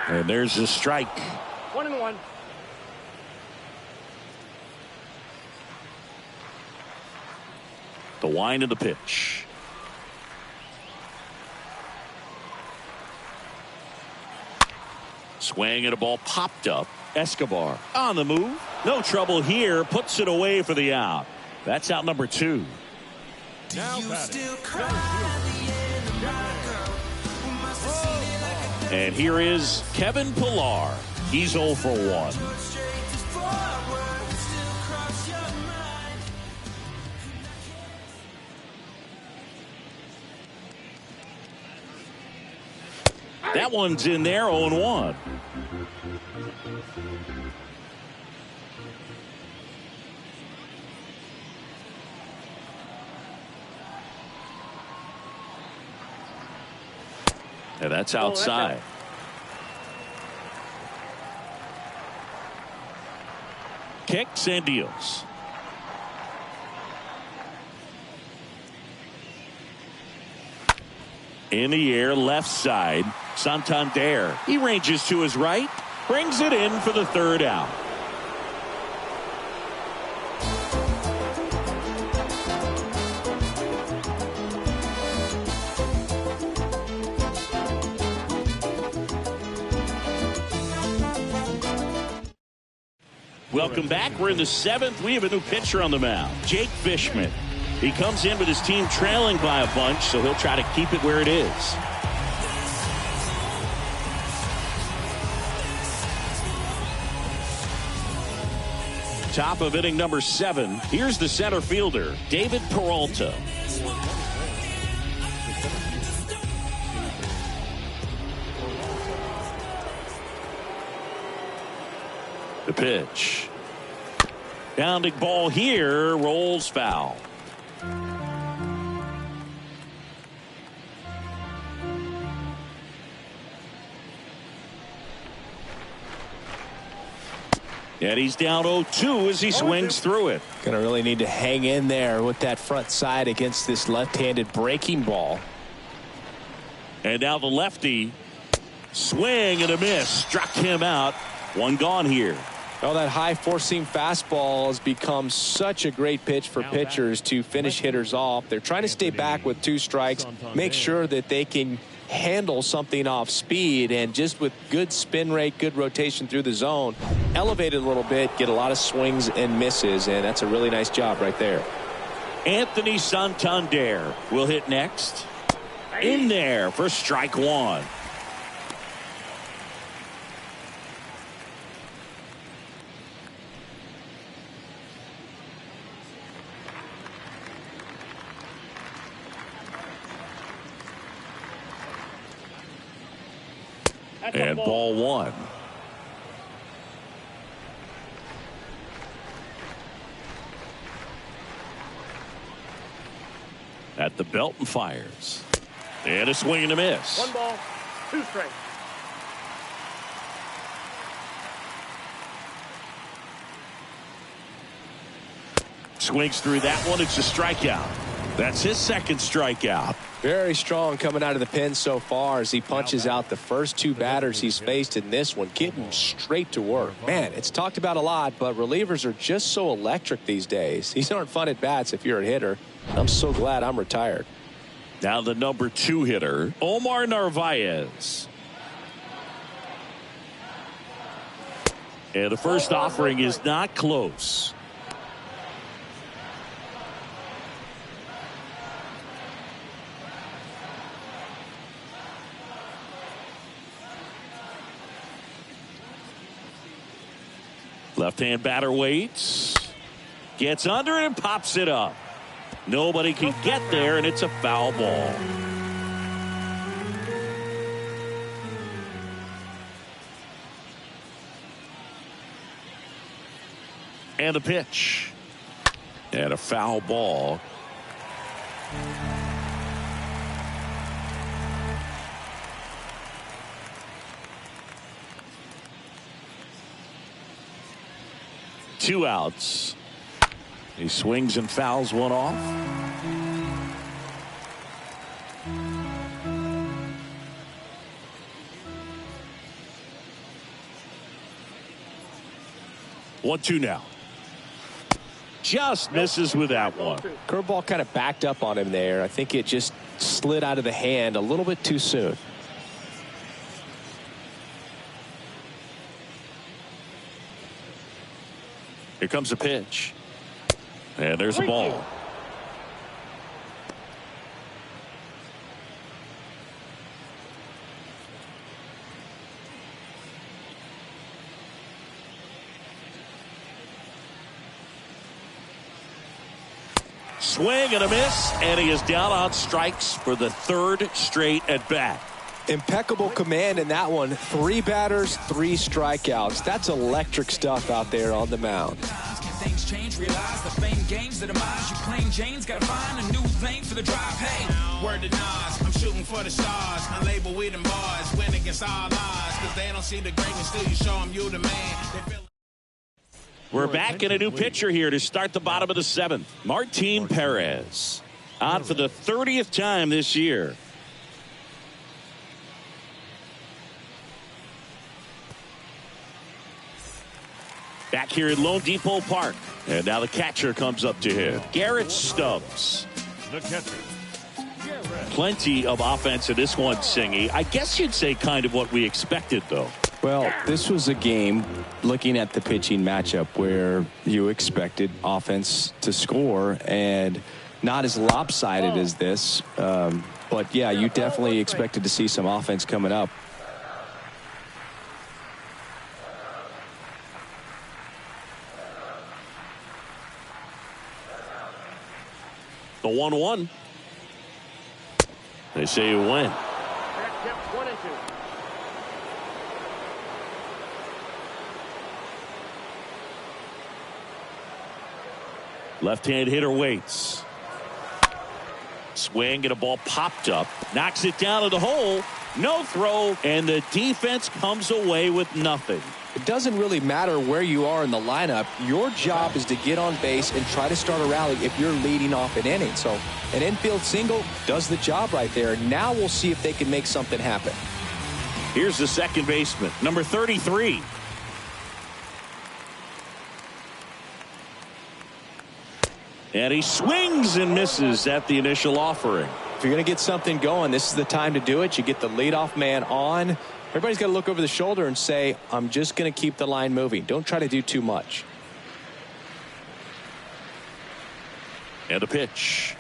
And there's a strike. 1-1. The wind of the pitch. Swing and a ball popped up. Escobar on the move. No trouble here. Puts it away for the out. That's out number 2. Now batting. And here is Kevin Pillar. He's 0 for 1. That one's in there, 0-1. And that's outside. Kicks and deals. In the air, left side. Santander. He ranges to his right. Brings it in for the 3rd out. Welcome back. We're in the 7th. We have a new pitcher on the mound, Jake Fishman. He comes in with his team trailing by a bunch, so he'll try to keep it where it is. Top of inning number 7. Here's the center fielder, David Peralta. The pitch. Bounding ball here, rolls foul. And he's down 0-2 as he swings through it. Gonna really need to hang in there with that front side against this left-handed breaking ball. And now the lefty. Swing and a miss. Struck him out. One gone here. Oh, that high four-seam fastball has become such a great pitch for pitchers to finish hitters off. They're trying to stay back with 2 strikes, make sure that they can handle something off speed, and just with good spin rate, good rotation through the zone, elevate it a little bit, get a lot of swings and misses, and that's a really nice job right there. Anthony Santander will hit next. In there for strike 1. And ball 1. At the belt and fires. And a swing and a miss. 1 ball, 2 strikes. Swings through that one. It's a strikeout. That's his 2nd strikeout. Very strong coming out of the pen so far as he punches out the first 2 batters he's faced in this one, getting straight to work. Man, it's talked about a lot, but relievers are just so electric these days. These aren't fun at bats if you're a hitter. I'm so glad I'm retired. Now the number 2 hitter, Omar Narvaez. And the first offering is not close. Left-hand batter waits. Gets under it and pops it up. Nobody can get there, and it's a foul ball. And a pitch. And a foul ball. Two outs. He swings and fouls one off. One, two now. just misses with that one. Curveball kind of backed up on him there. I think it just slid out of the hand a little bit too soon. Here comes a pitch. And there's a ball. Swing and a miss, and he is down on strikes for the third straight at bat. Impeccable command in that one. 3 batters, 3 strikeouts. That's electric stuff out there on the mound. Things change, realize the fame games that demise you claim James gotta find a new lane for the drive. Hey, word to Nas, I'm shooting for the stars, unlabeled with them bars, win against all odds, cause they don't see the greatness till you show them you the man. We're back in a new pitcher here to start the bottom of the 7th. Martin Perez on for the 30th time this year. Back here at Lone Depot Park. And now the catcher comes up to him. Garrett Stubbs. The catcher. Plenty of offense in this one, Singy. I guess you'd say kind of what we expected, though. Well, this was a game, looking at the pitching matchup, where you expected offense to score, and not as lopsided as this. But, yeah, you definitely expected to see some offense coming up. The 1-1. They say you win. That kept 1 and 2. Left-hand hitter waits. Swing and a ball popped up. Knocks it down to the hole. No throw, and the defense comes away with nothing. It doesn't really matter where you are in the lineup. Your job is to get on base and try to start a rally if you're leading off an inning. So an infield single does the job right there. Now we'll see if they can make something happen. Here's the second baseman, number 33. And he swings and misses at the initial offering. If you're going to get something going, this is the time to do it. You get the leadoff man on. Everybody's got to look over the shoulder and say, I'm just going to keep the line moving. Don't try to do too much. And a pitch.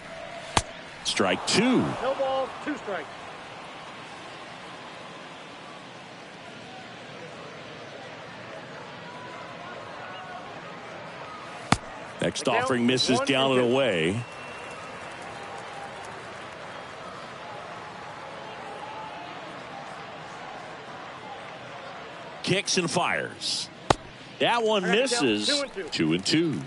Strike 2. No balls, 2 strikes. Next offering misses down and away. Kicks and fires. That one misses. 2-2.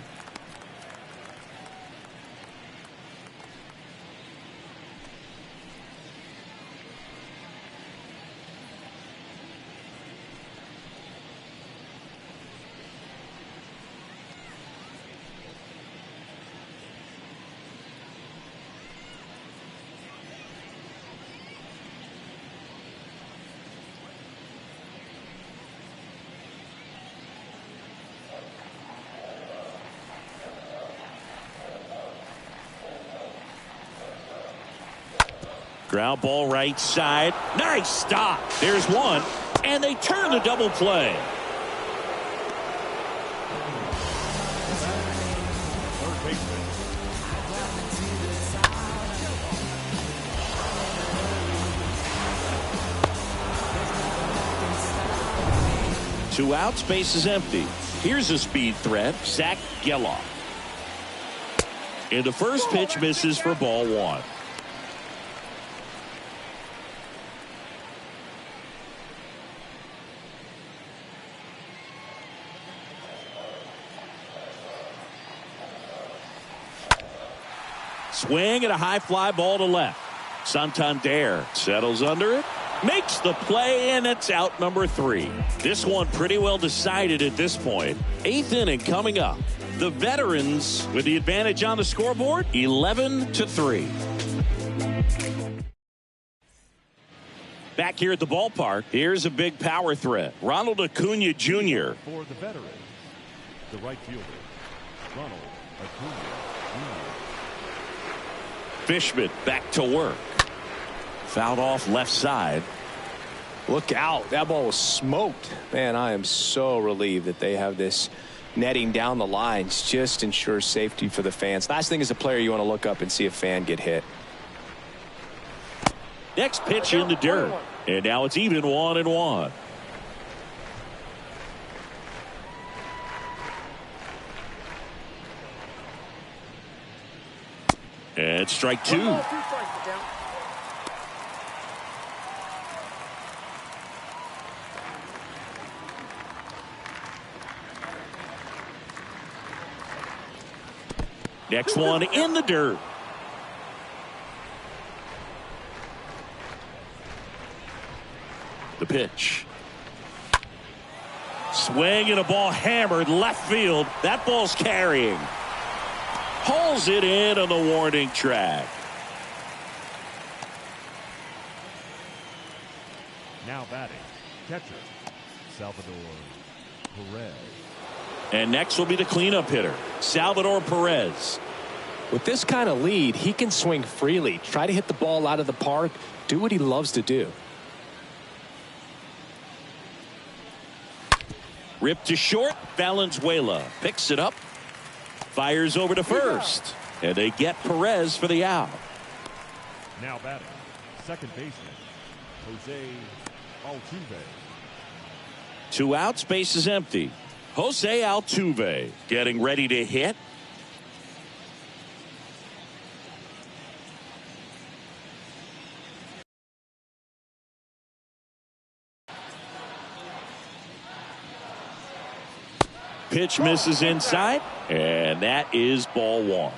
Ground ball right side. Nice stop. There's one. And they turn the double play. Third baseman. 2 outs, base is empty. Here's a speed threat, Zach Geloff. And the first pitch misses for ball 1. Swing and a high fly ball to left. Santander settles under it, makes the play, and it's out number 3. This one pretty well decided at this point. 8th inning coming up. The veterans with the advantage on the scoreboard, 11-3. Back here at the ballpark, here's a big power threat. Ronald Acuna Jr. For the veteran, the right fielder, Ronald Fishman back to work. Fouled off left side. Look out. That ball was smoked. Man, I am so relieved that they have this netting down the lines. Just ensures safety for the fans. Last thing as a player, you want to look up and see a fan get hit. Next pitch in the dirt. And now it's even 1-1. And strike two. Next one in the dirt. The pitch. Swing and a ball hammered left field. That ball's carrying. Hauls it in on the warning track. Now batting, catcher, Salvador Perez. And next will be the cleanup hitter, Salvador Perez. With this kind of lead, he can swing freely, try to hit the ball out of the park, do what he loves to do. Ripped to short. Valenzuela picks it up. Fires over to first. And they get Perez for the out. Now batting, second baseman, Jose Altuve. 2 outs, base is empty. Jose Altuve getting ready to hit. Pitch misses inside, and that is ball one.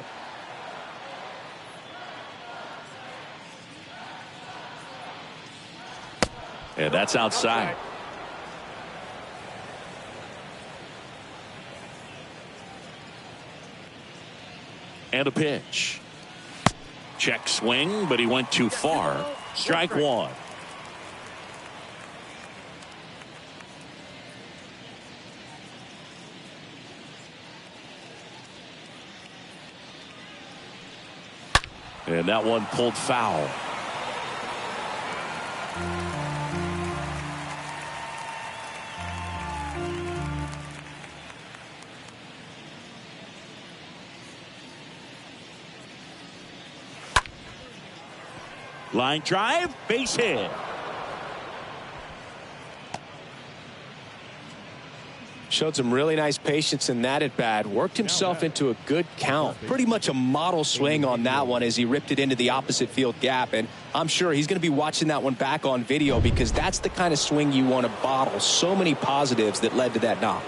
And that's outside. And a pitch. Check swing, but he went too far. Strike one. And that one pulled foul. Line drive, base hit. Showed some really nice patience in that at bat. Worked himself into a good count. Pretty much a model swing on that one as he ripped it into the opposite field gap. And I'm sure he's going to be watching that one back on video because that's the kind of swing you want to bottle. So many positives that led to that knock.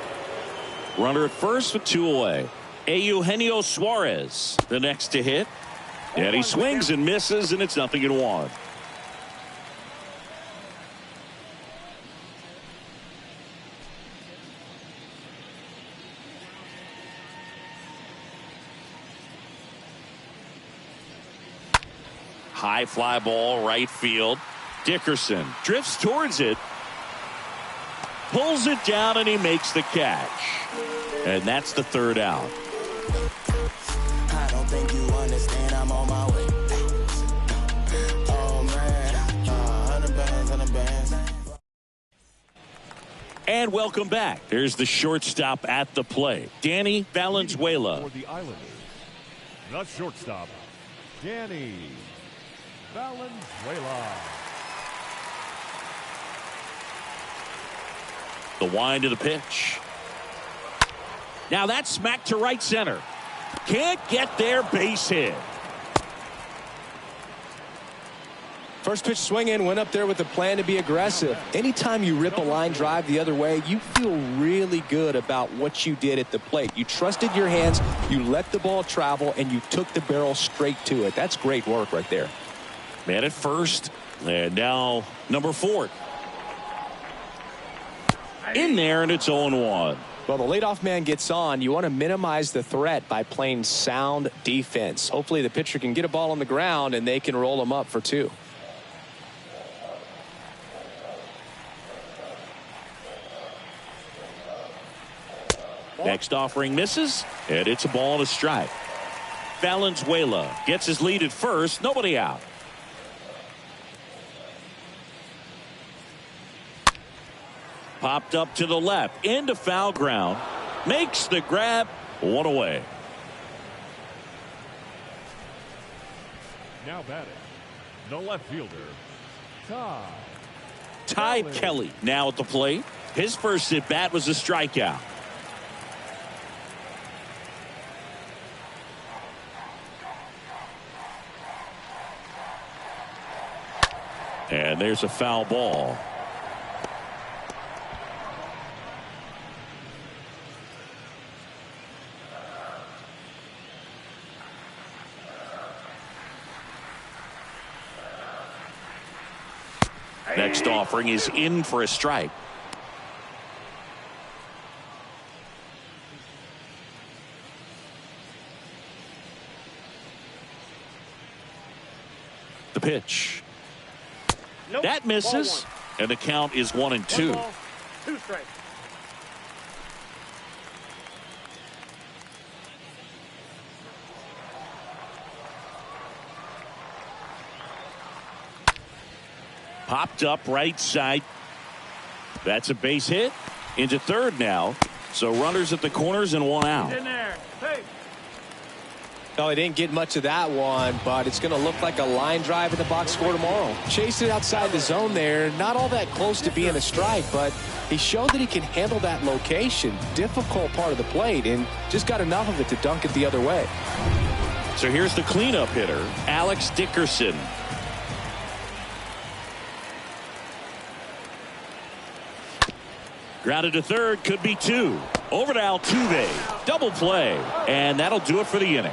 Runner at first with 2 away. Eugenio Suarez, the next to hit. And he swings and misses, and it's 0-1. High fly ball, right field. Dickerson drifts towards it. Pulls it down, and he makes the catch. And that's the 3rd out. I don't think you understand, I'm on my way. Oh man, 100 bands. And welcome back. There's the shortstop at the plate, Danny Valenzuela. For the Islanders, the shortstop, Danny Valenzuela. The wind of the pitch. Now that's smacked to right center. Can't get there, base hit. First pitch swing in, went up there with a plan to be aggressive. Anytime you rip a line drive the other way, you feel really good about what you did at the plate. You trusted your hands, you let the ball travel, and you took the barrel straight to it. That's great work right there. Man at first, and now number 4. In there, and it's 0-1. Well, the leadoff man gets on. You want to minimize the threat by playing sound defense. Hopefully the pitcher can get a ball on the ground and they can roll him up for 2. Next offering misses, and it's a ball and a strike. Valenzuela gets his lead at first. Nobody out. Popped up to the left into foul ground. Makes the grab. One away. Now batting, the left fielder, Ty Kelly now at the plate. His first at bat was a strikeout. And there's a foul ball. Next offering is in for a strike. The pitch. Nope. That misses, and the count is 1-2. 2 strikes. Popped up right side. That's a base hit. Into third now. So runners at the corners and one out. In there. Hey. No, he didn't get much of that one, but it's going to look like a line drive in the box score tomorrow. Chased it outside the zone there. Not all that close to being a strike, but he showed that he can handle that location. Difficult part of the plate, and just got enough of it to dunk it the other way. So here's the cleanup hitter, Alex Dickerson. Grounded to third, could be 2. Over to Altuve. Double play. And that'll do it for the inning.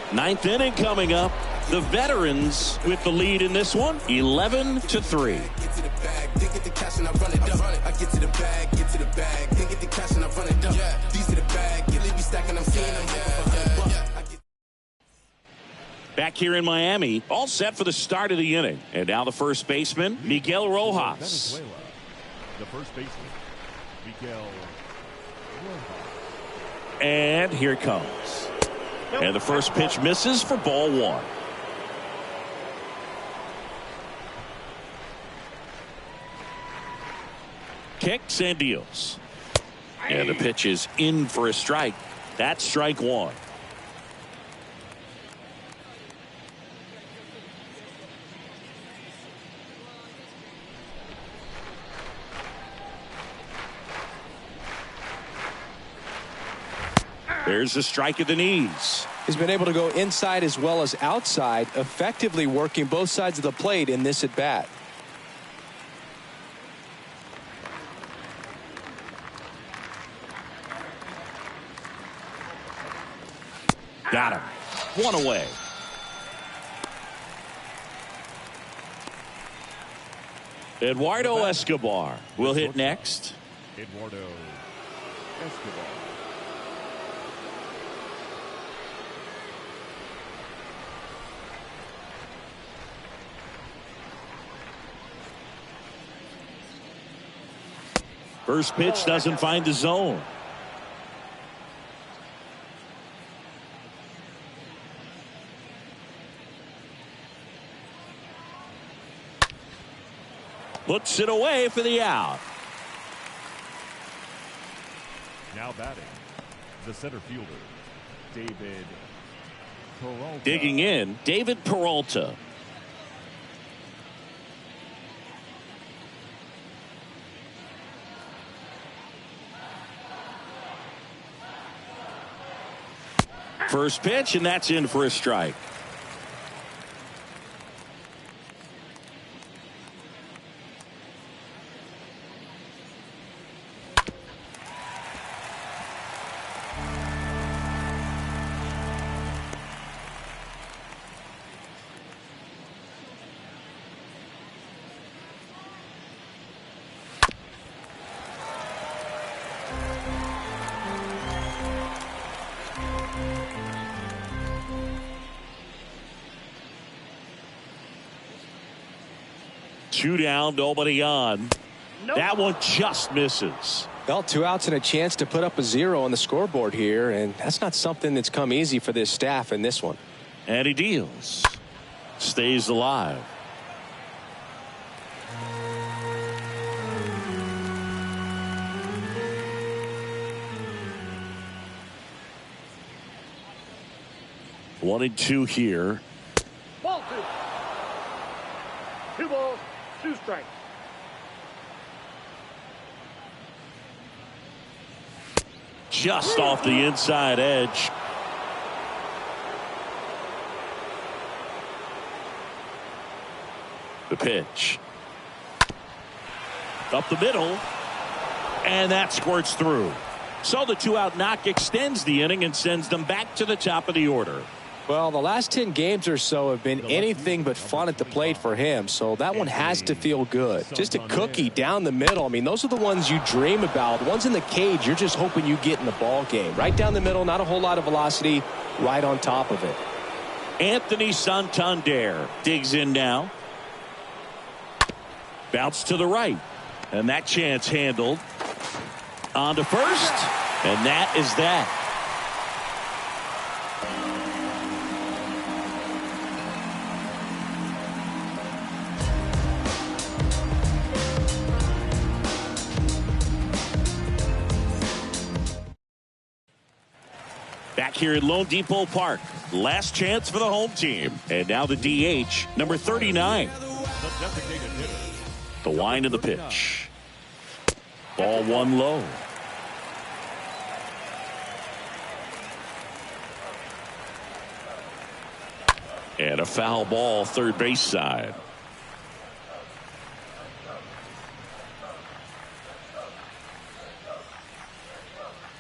9th inning coming up. The veterans with the lead in this one, 11-3. Back here in Miami, all set for the start of the inning. And now the first baseman, Miguel Rojas. Venezuela, the first baseman, Miguel Rojas. And here it comes. And the first pitch misses for ball 1. Kicks and deals. And the pitch is in for a strike. That's strike 1. There's a strike at the knees. He's been able to go inside as well as outside, effectively working both sides of the plate in this at bat. Got him. 1 away. Eduardo Escobar will hit next. Eduardo Escobar. First pitch doesn't find the zone. Puts it away for the out. Now batting, the center fielder, David Peralta. Digging in, David Peralta. First pitch, and that's in for a strike. Two down, nobody on. Nope. That one just misses. Well, 2 outs and a chance to put up a 0 on the scoreboard here, and that's not something that's come easy for this staff in this one. And he deals. Stays alive. One and two here. Ball 2. 2 balls, 2 strikes. Just off the inside edge. The pitch. Up the middle. And that squirts through. So the 2-out knock extends the inning and sends them back to the top of the order. Well, the last 10 games or so have been anything but fun at the plate for him, so that one has to feel good. Just a cookie down the middle. I mean, those are the ones you dream about. The ones in the cage, you're just hoping you get in the ball game. Right down the middle, not a whole lot of velocity, right on top of it. Anthony Santander digs in now. Bounce to the right. And that chance handled. On to first. And that is that. Back here at Lone Depot Park. Last chance for the home team. And now the DH, number 39. The wind of the pitch. Ball 1 low. And a foul ball third base side.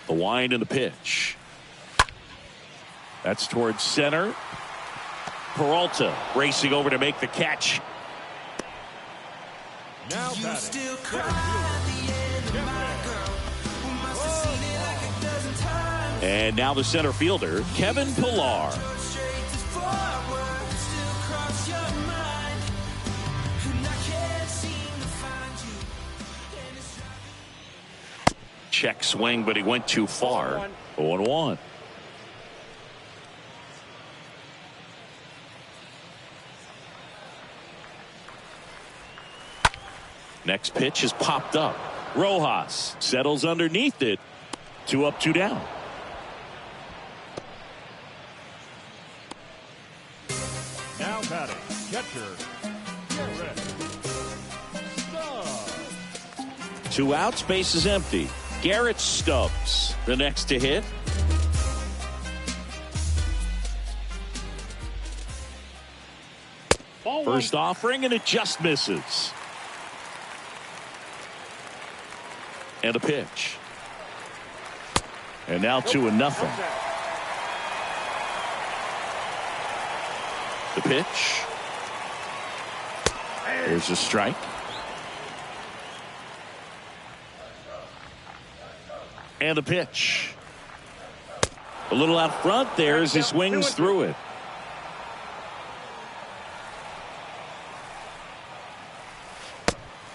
The wind and the pitch. That's towards center. Peralta racing over to make the catch. Now And now the center fielder, Kevin Pillar. Check swing, but he went too far. 0-1. Next pitch is popped up. Rojas settles underneath it. 2 up, 2 down. Now batting, catcher, Garrett. 2 outs, base is empty. Garrett Stubbs, the next to hit. First offering, and it just misses. And a pitch. And now 2-0. The pitch. There's a strike. And a pitch. A little out front there as he swings through it.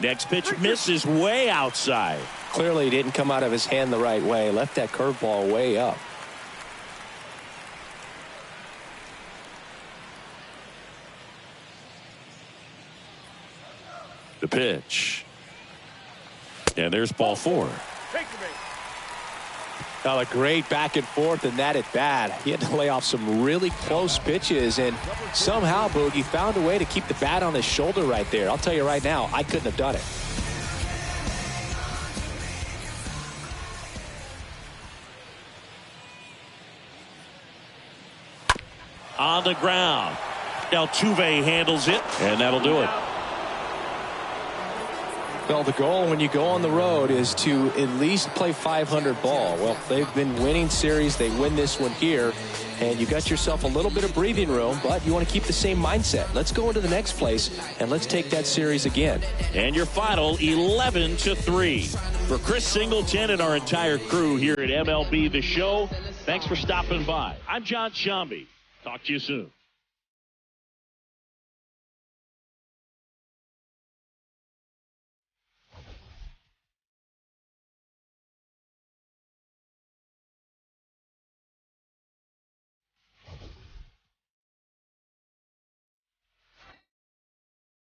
Next pitch misses way outside. Clearly didn't come out of his hand the right way. Left that curveball way up. The pitch. And there's ball 4. Now a great back and forth in that at bat. He had to lay off some really close pitches, and somehow Boogie found a way to keep the bat on his shoulder right there. I'll tell you right now, I couldn't have done it. On the ground. Altuve handles it, and that'll do it. Well, the goal when you go on the road is to at least play 500 ball. Well, they've been winning series. They win this one here, and you got yourself a little bit of breathing room, but you want to keep the same mindset. Let's go into the next place, and let's take that series again. And your final 11-3. For Chris Singleton and our entire crew here at MLB The Show, thanks for stopping by. I'm John Shambi. Talk to you soon.